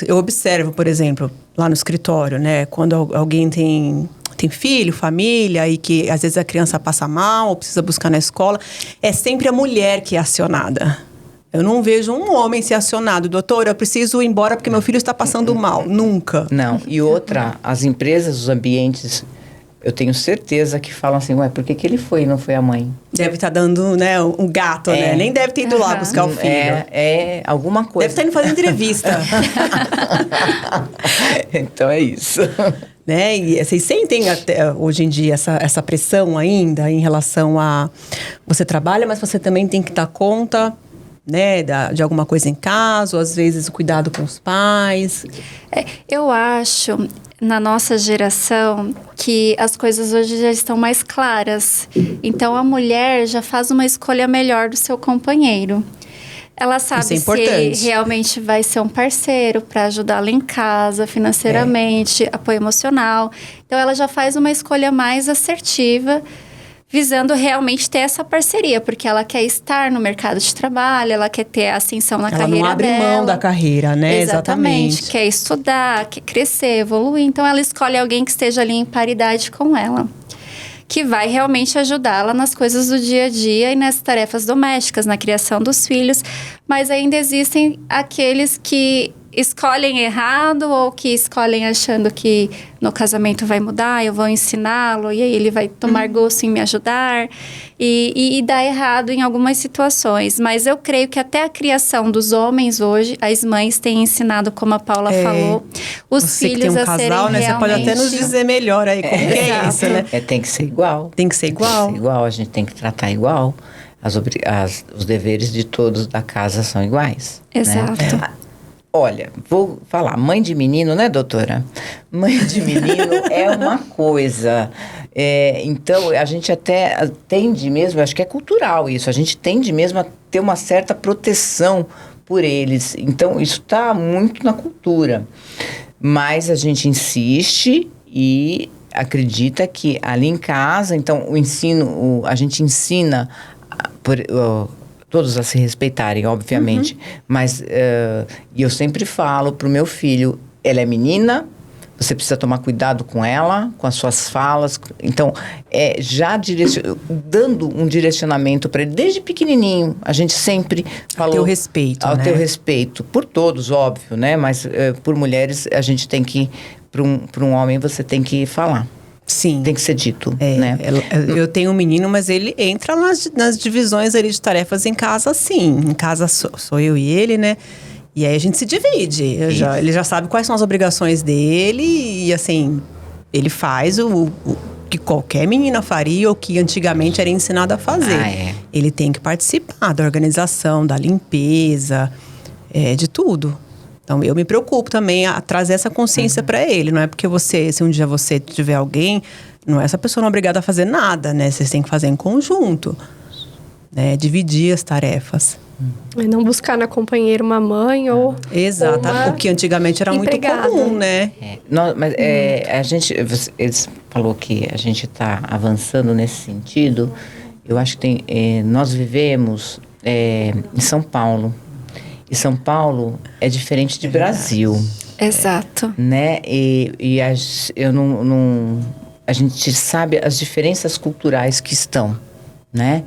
eu observo, por exemplo, lá no escritório, né? Quando alguém tem filho, família, e que às vezes a criança passa mal ou precisa buscar na escola, é sempre a mulher que é acionada. Eu não vejo um homem ser acionado. Doutor, eu preciso ir embora porque meu filho está passando mal. Nunca. Não. E outra, as empresas, os ambientes, eu tenho certeza que falam assim, ué, por que ele foi e não foi a mãe? Deve estar dando, né, um gato, né? Nem deve ter ido lá buscar o filho. É alguma coisa. Deve estar indo fazer entrevista. Então é isso. Né? E vocês sentem até hoje em dia essa pressão ainda em relação a... Você trabalha, mas você também tem que dar conta, né, de alguma coisa em casa, ou às vezes o cuidado com os pais. Eu acho, na nossa geração, que as coisas hoje já estão mais claras. Então, a mulher já faz uma escolha melhor do seu companheiro. Ela sabe se ele realmente vai ser um parceiro para ajudá-la em casa, financeiramente, apoio emocional. Então, ela já faz uma escolha mais assertiva, visando realmente ter essa parceria, porque ela quer estar no mercado de trabalho, ela quer ter ascensão na carreira dela. Ela não abre mão da carreira, né? Exatamente. Quer estudar, quer crescer, evoluir. Então, ela escolhe alguém que esteja ali em paridade com ela, que vai realmente ajudá-la nas coisas do dia a dia e nas tarefas domésticas, na criação dos filhos. Mas ainda existem aqueles que escolhem errado ou que escolhem achando que no casamento vai mudar, eu vou ensiná-lo e aí ele vai tomar gosto em me ajudar e dá errado em algumas situações. Mas eu creio que até a criação dos homens hoje, as mães têm ensinado, como a Paula falou, os você filhos que tem um a casal, serem né? realmente... Você pode até nos dizer melhor aí como que é isso, né? Tem que ser igual. Tem que ser igual. Tem que ser igual, a gente tem que tratar igual. Os deveres de todos da casa são iguais. Exato. Né? Olha, vou falar, mãe de menino, né, doutora? Mãe de menino é uma coisa. Então, a gente até tende mesmo, acho que é cultural isso, a gente tende mesmo a ter uma certa proteção por eles. Então, isso está muito na cultura. Mas a gente insiste e acredita que ali em casa, então, a gente ensina todos a se respeitarem, obviamente. Mas eu sempre falo pro meu filho, ela é menina, você precisa tomar cuidado com ela, com as suas falas. Então, já dando um direcionamento para ele, desde pequenininho, a gente sempre falou... Ao teu respeito, Ao né? teu respeito. Por todos, óbvio, né? Mas por mulheres, a gente tem que... Para um homem, você tem que falar. Sim. Tem que ser dito, né? Eu tenho um menino, mas ele entra nas divisões ali de tarefas em casa, sim. Em casa sou eu e ele, né? E aí a gente se divide. Ele já sabe quais são as obrigações dele e, assim, ele faz o que qualquer menina faria ou que antigamente era ensinado a fazer. Ele tem que participar da organização, da limpeza, de tudo. Então, eu me preocupo também a trazer essa consciência para ele. Não é porque se um dia você tiver alguém, não é essa pessoa não é obrigada a fazer nada, né? Vocês têm que fazer em conjunto, né? Dividir as tarefas. E não buscar na companheira uma mãe ou... Exato, uma o que antigamente era empregada. muito comum, né? Mas a gente... Eles falou que a gente está avançando nesse sentido. Eu acho que nós vivemos em São Paulo. E São Paulo é diferente de Brasil. Exato. Né? A gente sabe as diferenças culturais que estão, né?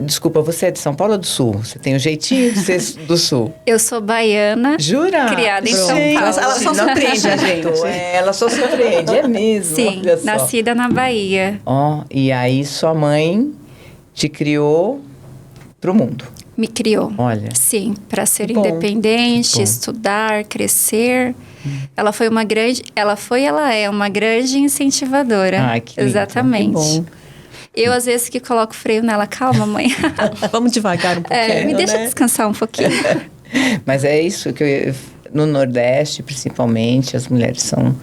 Desculpa, você é de São Paulo ou do Sul? Você tem um jeitinho de ser do Sul. Eu sou baiana. Jura? Criada em São Paulo. Ela só surpreende a gente. Ela só surpreende, é mesmo. Sim, nascida na Bahia. E aí sua mãe te criou pro mundo. Me criou. Olha. Sim, para ser independente, estudar, crescer. Ela é uma grande incentivadora. Ai, que lindo. Exatamente. Que bom. Eu, às vezes, que coloco freio nela. Calma, mãe. Vamos devagar um pouquinho, me deixa descansar um pouquinho. Mas é isso que no Nordeste, principalmente, as mulheres são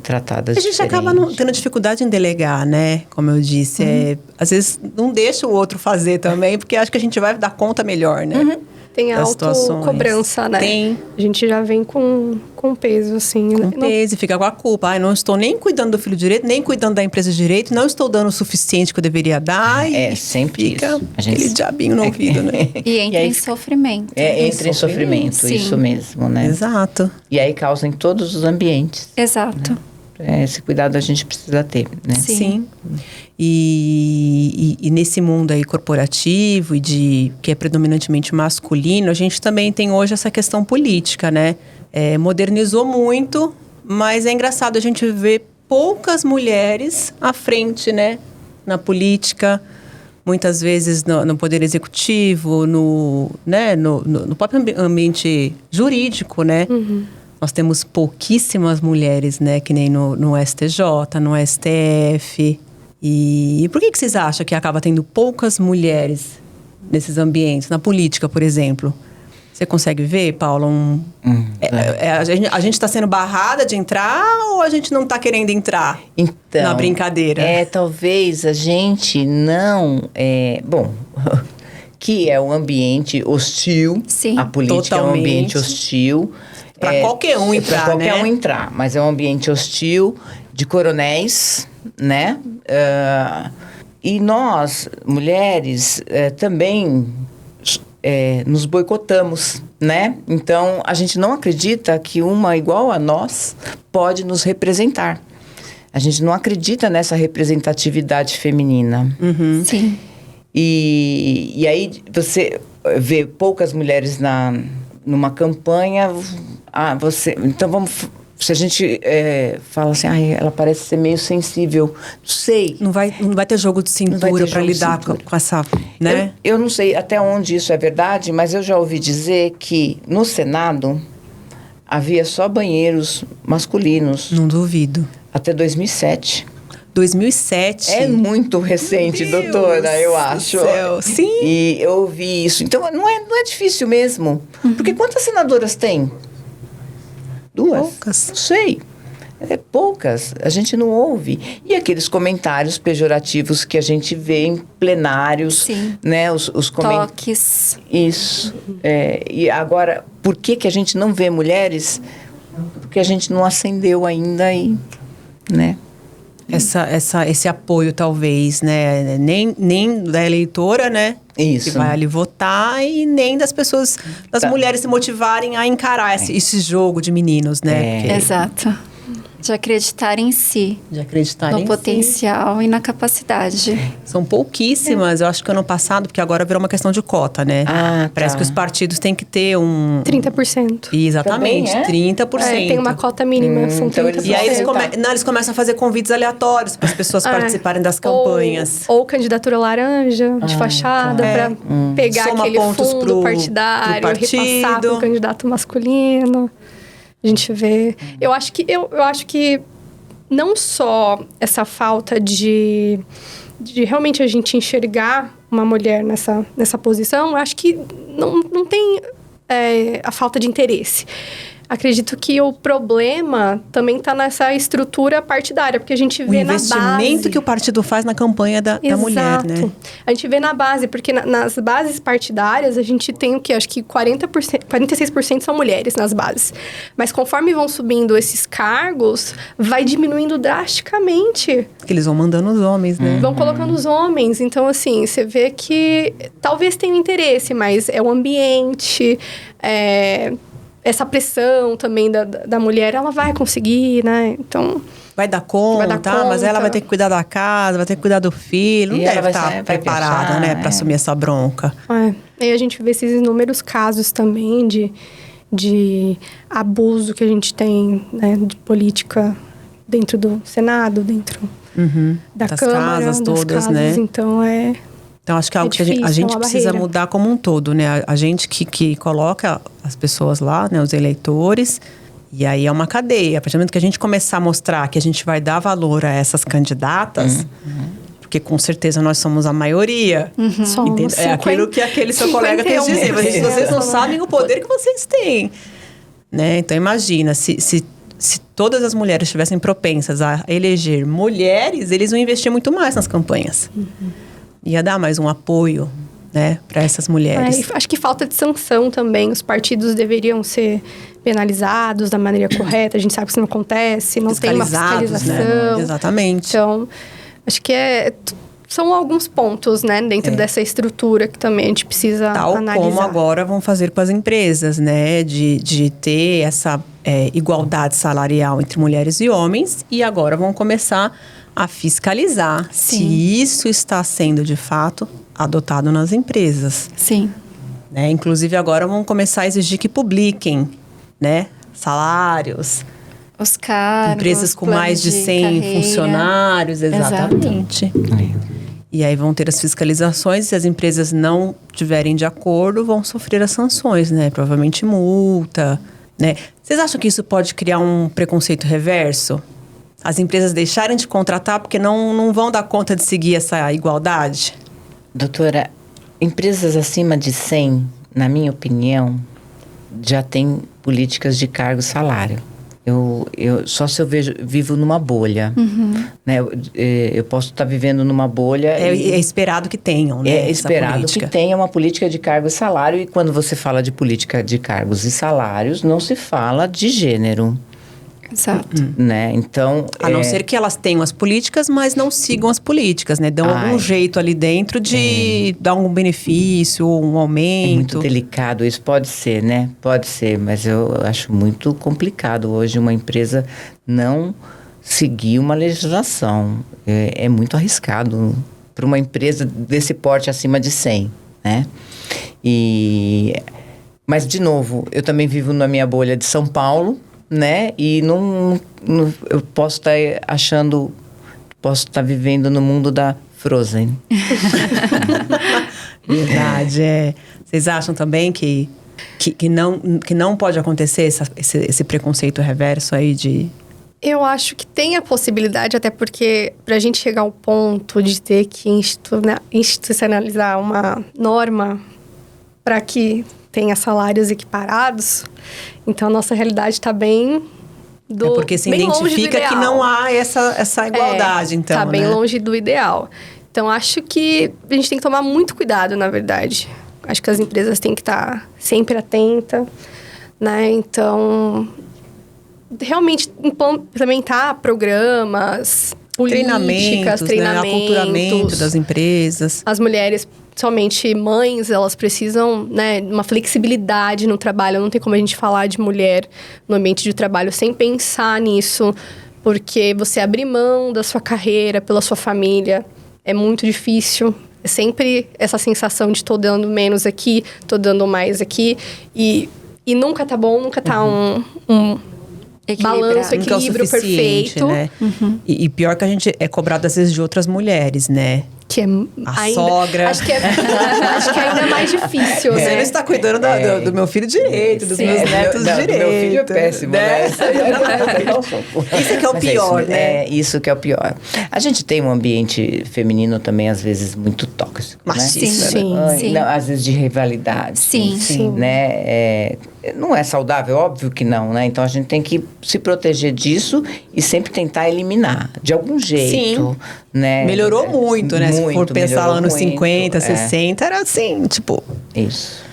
tratadas A gente diferente. acaba tendo dificuldade em delegar, né? Como eu disse. Às vezes não deixa o outro fazer também, porque acho que a gente vai dar conta melhor, né? Tem a autocobrança, né? Tem. A gente já vem com peso, assim. Com peso e fica com a culpa. Não estou nem cuidando do filho direito, nem cuidando da empresa direito, não estou dando o suficiente que eu deveria dar. Sempre fica isso. Aquele diabinho no ouvido, né? E entra em sofrimento. Entra em sofrimento, Sim. isso mesmo, né? Exato. E aí causa em todos os ambientes. Exato. Esse cuidado a gente precisa ter, né? Sim. E nesse mundo aí corporativo e que é predominantemente masculino, a gente também tem hoje essa questão política, né? Modernizou muito, mas é engraçado a gente ver poucas mulheres à frente, né? Na política, muitas vezes no poder executivo, no próprio ambiente jurídico, né? Uhum. Nós temos pouquíssimas mulheres, né? Que nem no STJ, no STF. E por que vocês acham que acaba tendo poucas mulheres nesses ambientes? Na política, por exemplo. Você consegue ver, Paula? A gente está sendo barrada de entrar ou a gente não está querendo entrar na brincadeira? Talvez a gente não... que é um ambiente hostil. Sim, a política totalmente. É um ambiente hostil. Para qualquer um entrar, Para qualquer um entrar, mas é um ambiente hostil de coronéis, né? E nós, mulheres, também nos boicotamos, né? Então, a gente não acredita que uma igual a nós pode nos representar. A gente não acredita nessa representatividade feminina. Uhum. Sim. E aí você vê poucas mulheres numa campanha. Então vamos. Se a gente fala assim, ela parece ser meio sensível, não sei. Não vai ter jogo de cintura para lidar com essa, né? Eu não sei até onde isso é verdade, mas eu já ouvi dizer que no Senado havia só banheiros masculinos. Não duvido. Até 2007. 2007? É muito recente, doutora, eu acho. Céu. Sim. E eu ouvi isso. Então, não é difícil mesmo. Uhum. Porque quantas senadoras tem? 2? Poucas. Não sei. Poucas. A gente não ouve. E aqueles comentários pejorativos que a gente vê em plenários. Sim. Né? Os toques. Isso. E agora, por que a gente não vê mulheres? Porque a gente não acendeu ainda aí, né? Esse apoio, talvez, né? Nem da eleitora, né? Isso. Que vai ali votar, e nem das pessoas, das mulheres se motivarem a encarar esse jogo de meninos, né? Porque... Exato. De acreditar em si. De acreditar no potencial e na capacidade. São pouquíssimas. Eu acho que ano passado, porque agora virou uma questão de cota, né? Parece que os partidos têm que ter 30%. Exatamente, 30%. Tem uma cota mínima, são 30%. E aí eles começam a fazer convites aleatórios para as pessoas participarem das campanhas. Ou candidatura laranja, de fachada, para pegar Soma aquele pontos fundo partidário e repassar para o candidato masculino. A gente vê... Eu acho que não só essa falta de realmente a gente enxergar uma mulher nessa posição, eu acho que não tem a falta de interesse. Acredito que o problema também está nessa estrutura partidária, porque a gente vê na base... O investimento que o partido faz na campanha da mulher, né? A gente vê na base, porque nas bases partidárias a gente tem o quê? Acho que 46% são mulheres nas bases. Mas conforme vão subindo esses cargos, vai diminuindo drasticamente. Porque eles vão mandando os homens, né? Vão colocando os homens. Então, assim, você vê que talvez tenha interesse, mas é o ambiente... Essa pressão também da mulher, ela vai conseguir, né? Então... Vai dar conta, mas ela vai ter que cuidar da casa, vai ter que cuidar do filho. Não deve estar preparada, né? Para assumir essa bronca. Aí a gente vê esses inúmeros casos também de abuso que a gente tem, né? De política dentro do Senado, dentro da Câmara, das casas todas, né? Então, acho que é algo que a gente precisa mudar como um todo, né? A gente que coloca as pessoas lá, né? Os eleitores. E aí é uma cadeia. A partir do momento que a gente começar a mostrar que a gente vai dar valor a essas candidatas... Porque com certeza nós somos a maioria. Somos. É aquilo que aquele seu colega quis dizer. Mas vocês não sabem o poder que vocês têm. Né? Então imagina, se todas as mulheres estivessem propensas a eleger mulheres, eles iam investir muito mais nas campanhas. Ia dar mais um apoio, né, para essas mulheres. Acho que falta de sanção também. Os partidos deveriam ser penalizados da maneira correta. A gente sabe que isso não acontece, não tem uma fiscalização. Né? Exatamente. Então, acho que são alguns pontos, né, dentro dessa estrutura que também a gente precisa analisar. Tal como agora vão fazer com as empresas, né? De ter essa igualdade salarial entre mulheres e homens. E agora vão começar a fiscalizar se isso está sendo, de fato, adotado nas empresas. Sim. Né? Inclusive, agora vão começar a exigir que publiquem, né? Salários. Os cargos, Empresas com mais de 100 carreira. funcionários, exatamente. E aí vão ter as fiscalizações, se as empresas não tiverem de acordo, vão sofrer as sanções, né? Provavelmente multa, né? Vocês acham que isso pode criar um preconceito reverso? As empresas deixarem de contratar porque não vão dar conta de seguir essa igualdade? Doutora, empresas acima de 100, na minha opinião, já têm políticas de cargo e salário. Só se eu vivo numa bolha, né? Eu posso estar vivendo numa bolha. É esperado que tenham, né? É esperado que tenha uma política de cargo e salário. E quando você fala de política de cargos e salários, não se fala de gênero. Exato. Né? Então, A não ser que elas tenham as políticas, mas não sigam as políticas, né? Dão algum jeito ali dentro de dar um benefício, um aumento. É muito delicado, isso pode ser, né? Pode ser, mas eu acho muito complicado hoje uma empresa não seguir uma legislação. É muito arriscado para uma empresa desse porte acima de 100, né? Mas, de novo, eu também vivo na minha bolha de São Paulo, né? E eu posso estar posso estar vivendo no mundo da Frozen. Verdade, Vocês acham também que não pode acontecer esse preconceito reverso aí de... Eu acho que tem a possibilidade, até porque para a gente chegar ao ponto de ter que institucionalizar uma norma para que tenha salários equiparados, então a nossa realidade está bem porque se bem identifica que não há essa igualdade, então, tá bem né? longe do ideal. Então, acho que a gente tem que tomar muito cuidado, na verdade. Acho que as empresas têm que estar sempre atentas, né? Então, realmente implementar programas, políticas, treinamentos, né? Aculturamento das empresas. As mulheres, somente mães, elas precisam, né, de uma flexibilidade no trabalho. Não tem como a gente falar de mulher no ambiente de trabalho sem pensar nisso, porque você abrir mão da sua carreira pela sua família é muito difícil. É sempre essa sensação de tô dando menos aqui, tô dando mais aqui. E nunca tá bom, nunca tá um balanço, equilíbrio perfeito. Né? E pior que a gente é cobrado às vezes de outras mulheres, né? Que é sogra. Acho que é ainda mais difícil, Você né? não está cuidando do meu filho direito, dos meus netos direito. Do meu filho é péssimo, né? Isso que é o pior, né? Isso que é o pior. A gente tem um ambiente feminino também, às vezes, muito tóxico, machista, né? Sim. Não, às vezes de rivalidade. Sim. Né? Não é saudável, óbvio que não, né? Então, a gente tem que se proteger disso e sempre tentar eliminar, de algum jeito, né? Melhorou muito, né? Se for pensar anos 50, 60, 60, era assim, tipo... Isso.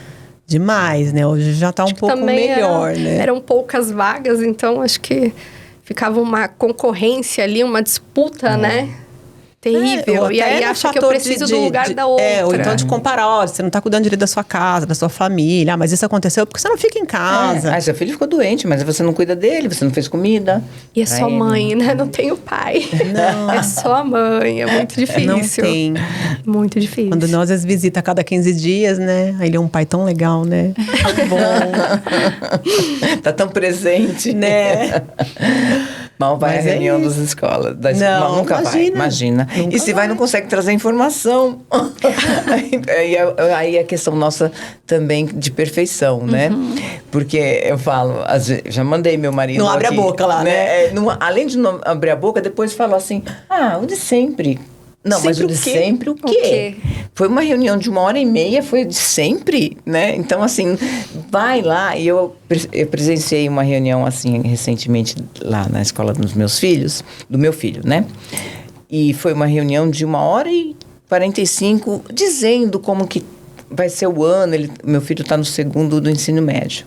Demais, né? Hoje já tá um pouco melhor, né? Eram poucas vagas, então acho que ficava uma concorrência ali, uma disputa, né? Terrível. E aí acha que eu preciso do lugar da outra. Ou então de comparar, ó, você não tá cuidando direito da sua casa, da sua família. Mas isso aconteceu porque você não fica em casa. Seu filho ficou doente, mas você não cuida dele, você não fez comida. E é só mãe, né? Não tem o pai. Não. É só a mãe, é muito difícil. Não tem. Muito difícil. Quando nós às vezes visita a cada 15 dias, né? Aí ele é um pai tão legal, né? Tão bom. Tá tão presente. Né? Mal vai à reunião das escolas. Não, nunca imagina. Nunca e se vai, não consegue trazer informação. aí a questão nossa também de perfeição, né? Porque eu falo, já mandei meu marido Não abre a boca lá, né? Além de não abrir a boca, depois fala assim, o de sempre. Não, sempre mas o de sempre o quê? Foi uma reunião de 1h30, foi de sempre, né? Então, assim, vai lá. E eu presenciei uma reunião, assim, recentemente lá na escola dos meus filhos, do meu filho, né? E foi uma reunião de 1h45, dizendo como que vai ser o ano. Meu filho está no 2º do ensino médio.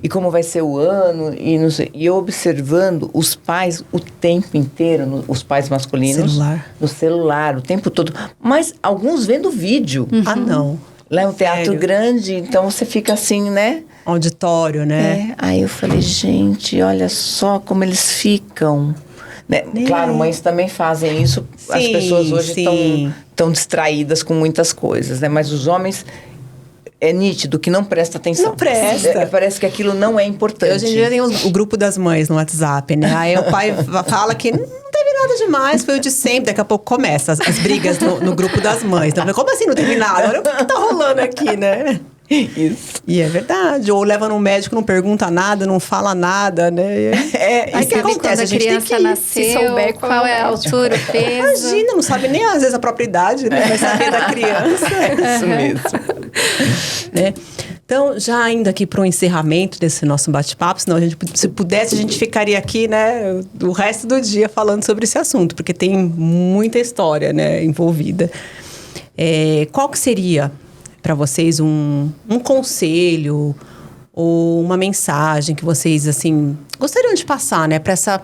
e como vai ser o ano, e não sei. E eu observando os pais o tempo inteiro, os pais masculinos. No celular, o tempo todo. Mas alguns vendo vídeo. Ah, não. Lá é um teatro grande, então você fica assim, né? Auditório, né? Aí eu falei, gente, olha só como eles ficam. Né? Claro, mães também fazem isso. Sim, as pessoas hoje estão distraídas com muitas coisas, né? Mas os homens, é nítido que não presta atenção. Não presta. Parece que aquilo não é importante. Hoje em dia tem o grupo das mães no WhatsApp, né? Aí o pai fala que não teve nada demais, foi o de sempre. Daqui a pouco começa as brigas no grupo das mães. Então, como assim não teve nada? Olha o que tá rolando aqui, né? Isso. E é verdade. Ou leva no médico, não pergunta nada, não fala nada, né? Aí isso que sabe acontece. quando a gente tem criança que nasceu, se souber qual é a altura, o peso. Imagina, não sabe nem às vezes a própria idade, né? Vai saber da criança. É isso mesmo. Né? Então, já indo aqui para o encerramento desse nosso bate-papo, senão se pudesse, a gente ficaria aqui, né, o resto do dia falando sobre esse assunto, porque tem muita história, né, envolvida. Qual que seria para vocês um conselho ou uma mensagem que vocês, assim, gostariam de passar, né, para essa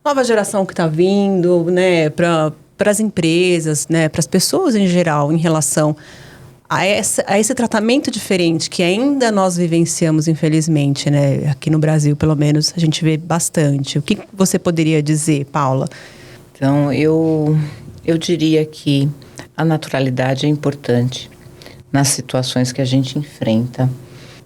nova geração que está vindo, né, para as empresas, né, para as pessoas em geral, em relação a esse tratamento diferente que ainda nós vivenciamos, infelizmente, né? Aqui no Brasil, pelo menos, a gente vê bastante. O que você poderia dizer, Paula? Então, eu diria que a naturalidade é importante nas situações que a gente enfrenta.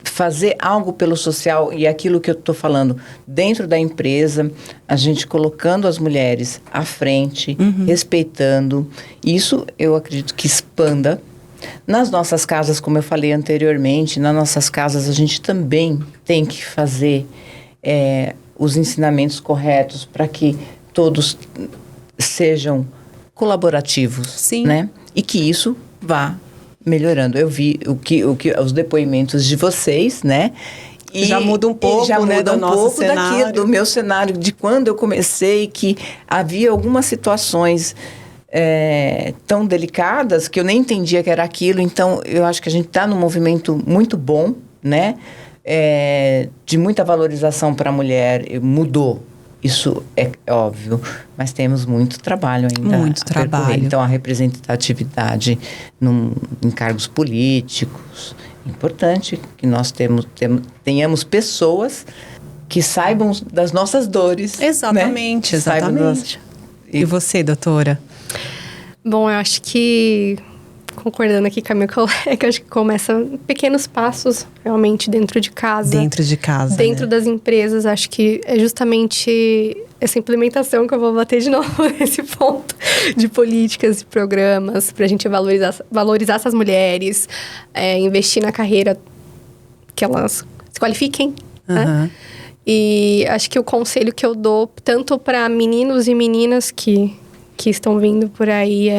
Fazer algo pelo social, e aquilo que eu estou falando, dentro da empresa, a gente colocando as mulheres à frente, respeitando. Isso, eu acredito que expanda. Nas nossas casas, como eu falei anteriormente, nas nossas casas a gente também tem que fazer os ensinamentos corretos para que todos sejam colaborativos, Sim. Né? E que isso vá melhorando. Eu vi os depoimentos de vocês, né? E já muda um pouco, já né, muda do um nosso pouco cenário. do meu cenário, de quando eu comecei, que havia algumas situações tão delicadas que eu nem entendia que era aquilo. Então, eu acho que a gente está num movimento muito bom, né? De muita valorização para a mulher. Mudou. Isso é óbvio, mas temos muito trabalho ainda. Muito trabalho. Então, a representatividade em cargos políticos, é importante que nós tenhamos pessoas que saibam das nossas dores. Exatamente, né? exatamente. E você, doutora? Bom, eu acho que, concordando aqui com a minha colega, acho que começa pequenos passos, realmente, dentro de casa. Dentro de casa, Dentro né? das empresas, acho que é justamente essa implementação que eu vou bater de novo nesse ponto de políticas e programas para a gente valorizar essas mulheres, investir na carreira que elas se qualifiquem, né? E acho que o conselho que eu dou, tanto para meninos e meninas que estão vindo por aí,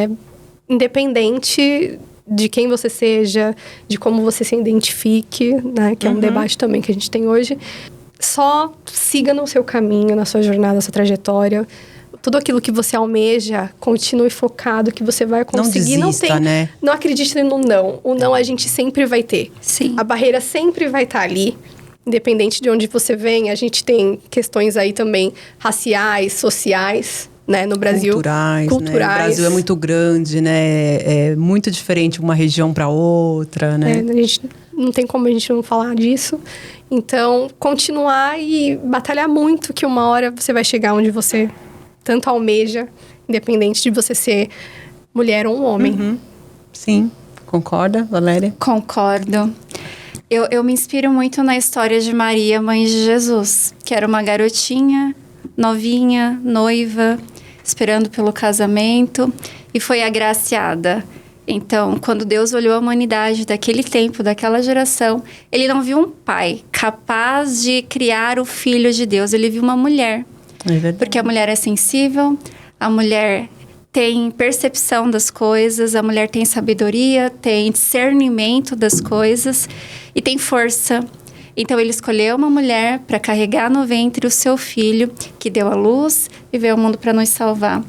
independente de quem você seja, de como você se identifique, né? Que é um debate também que a gente tem hoje. Só siga no seu caminho, na sua jornada, na sua trajetória. Tudo aquilo que você almeja, continue focado, que você vai conseguir. Não desista, né? Não acredite no não. O não a gente sempre vai ter. Sim. A barreira sempre vai estar ali. Independente de onde você vem, a gente tem questões aí também raciais, sociais, né, no Brasil. Culturais. Né? O Brasil é muito grande, né? É muito diferente uma região para outra, né? A gente não tem como a gente não falar disso. Então, continuar e batalhar muito, que uma hora você vai chegar onde você tanto almeja, independente de você ser mulher ou um homem. Sim. Concorda, Valéria? Concordo. Eu me inspiro muito na história de Maria, mãe de Jesus, que era uma garotinha, novinha, noiva, esperando pelo casamento, e foi agraciada. Então, quando Deus olhou a humanidade daquele tempo, daquela geração, ele não viu um pai capaz de criar o filho de Deus, ele viu uma mulher. É verdade. Porque a mulher é sensível, a mulher tem percepção das coisas, a mulher tem sabedoria, tem discernimento das coisas e tem força. Então, ele escolheu uma mulher para carregar no ventre o seu filho, que deu à luz e veio ao mundo para nos salvar.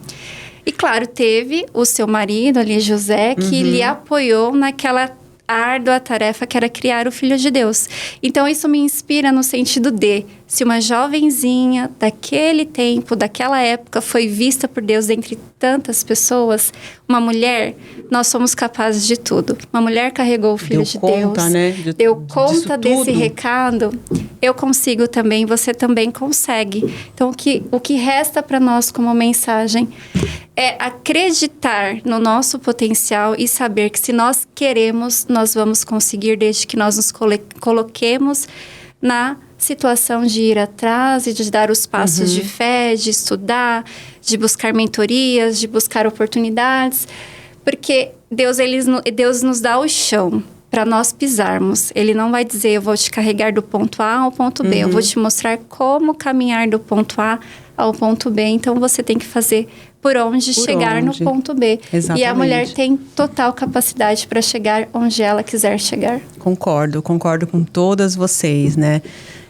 E, claro, teve o seu marido ali, José, que lhe apoiou naquela árdua tarefa que era criar o Filho de Deus. Então, isso me inspira no sentido de, se uma jovenzinha daquele tempo, daquela época, foi vista por Deus dentre tantas pessoas, uma mulher, nós somos capazes de tudo. Uma mulher carregou o Filho de Deus, né? deu conta desse tudo. recado, eu consigo também, você também consegue. Então, o que resta para nós como mensagem é acreditar no nosso potencial e saber que se nós queremos, nós vamos conseguir, desde que nós nos coloquemos na situação de ir atrás e de dar os passos de fé, de estudar, de buscar mentorias, de buscar oportunidades. Porque Deus nos dá o chão para nós pisarmos. Ele não vai dizer, eu vou te carregar do ponto A ao ponto B. Eu vou te mostrar como caminhar do ponto A ao ponto B. Então, você tem que fazer por onde chegar no ponto B. Exatamente. E a mulher tem total capacidade para chegar onde ela quiser chegar. Concordo com todas vocês, né?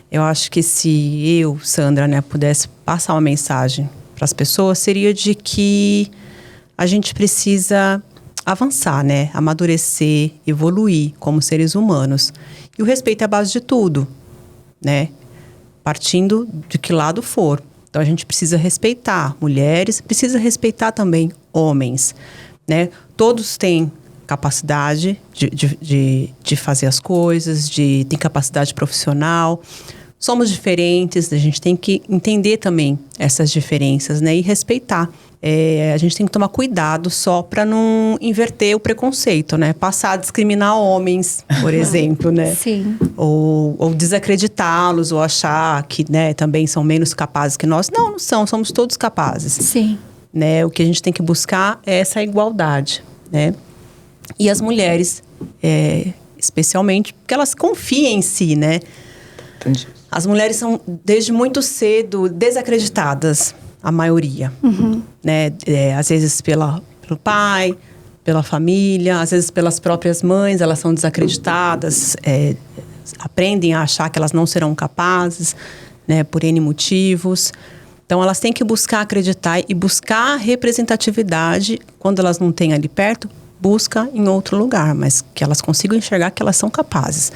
Eu acho que se eu, Sandra, né, pudesse passar uma mensagem para as pessoas, seria de que a gente precisa avançar, né? Amadurecer, evoluir como seres humanos. E o respeito é a base de tudo, né? Partindo de que lado for. Então, a gente precisa respeitar mulheres, precisa respeitar também homens, né? Todos têm capacidade de fazer as coisas, tem capacidade profissional. Somos diferentes, a gente tem que entender também essas diferenças, né? E respeitar. A gente tem que tomar cuidado só para não inverter o preconceito, né? Passar a discriminar homens, por exemplo, né? Sim. Ou desacreditá-los, ou achar que, né, também são menos capazes que nós. Não são, somos todos capazes. Sim. Né? O que a gente tem que buscar é essa igualdade, né? E as mulheres, especialmente, porque elas confiam em si, né? Entendi. As mulheres são, desde muito cedo, desacreditadas, a maioria. Né? Às vezes pelo pai, pela família, às vezes pelas próprias mães, elas são desacreditadas, aprendem a achar que elas não serão capazes, né? Por N motivos. Então, elas têm que buscar acreditar e buscar representatividade. Quando elas não têm ali perto, busca em outro lugar, mas que elas consigam enxergar que elas são capazes.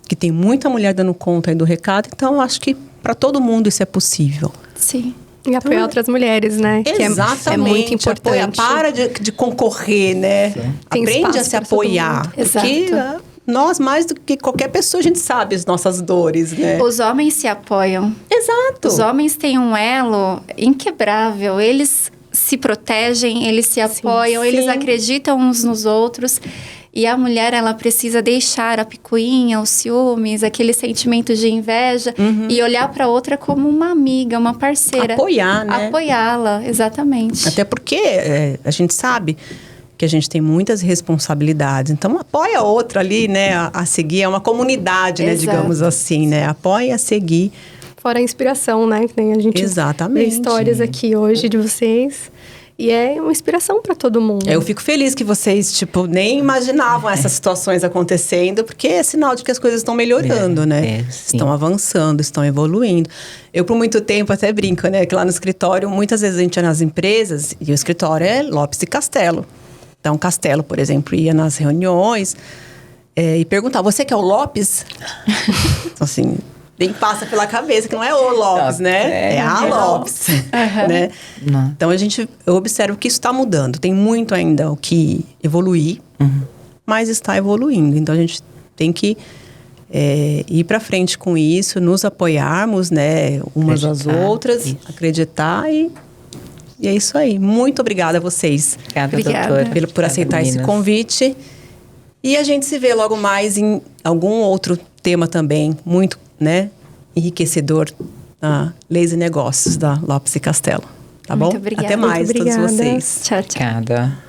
Que tem muita mulher dando conta aí do recado, então eu acho que para todo mundo isso é possível. Sim. E apoiar outras mulheres, né? Exatamente. Que é muito importante. Para de concorrer, né? Tem Aprende a espaço se pra todo apoiar. mundo. Porque nós, mais do que qualquer pessoa, a gente sabe as nossas dores, né? Os homens se apoiam. Exato. Os homens têm um elo inquebrável. Eles se protegem, eles se apoiam, eles sim. acreditam uns nos outros. E a mulher, ela precisa deixar a picuinha, os ciúmes, aquele sentimento de inveja e olhar para outra como uma amiga, uma parceira. Apoiar, né? Apoiá-la, exatamente. Até porque a gente sabe que a gente tem muitas responsabilidades. Então, apoia a outra ali, né? A seguir. É uma comunidade, né? Exato. Digamos assim, né? Apoia a seguir. Fora a inspiração, né? Que nem a gente Exatamente. vê histórias aqui hoje de vocês. E é uma inspiração para todo mundo. Eu fico feliz que vocês, tipo, nem imaginavam essas situações acontecendo, porque é sinal de que as coisas estão melhorando, né? Estão avançando, estão evoluindo. Eu, por muito tempo, até brinco, né? Que lá no escritório, muitas vezes a gente ia nas empresas, e o escritório é Lopes e Castelo. Então, Castelo, por exemplo, ia nas reuniões e perguntava, você que é o Lopes? Então, assim... Nem passa pela cabeça, que não é o Lopes, né? É a Lopes, né? Não. Então, eu observo que isso está mudando. Tem muito ainda o que evoluir, mas está evoluindo. Então, a gente tem que ir para frente com isso, nos apoiarmos, né? Umas às outras, acreditar e é isso aí. Muito obrigada a vocês. Obrigada, doutora. Por aceitar esse meninas. convite. E a gente se vê logo mais em algum outro tema também, muito, né, enriquecedor da Leis e Negócios da Lopes e Castelo. Tá bom? Muito obrigada. Até mais, Muito todos obrigada. vocês. Tchau, tchau. Obrigada.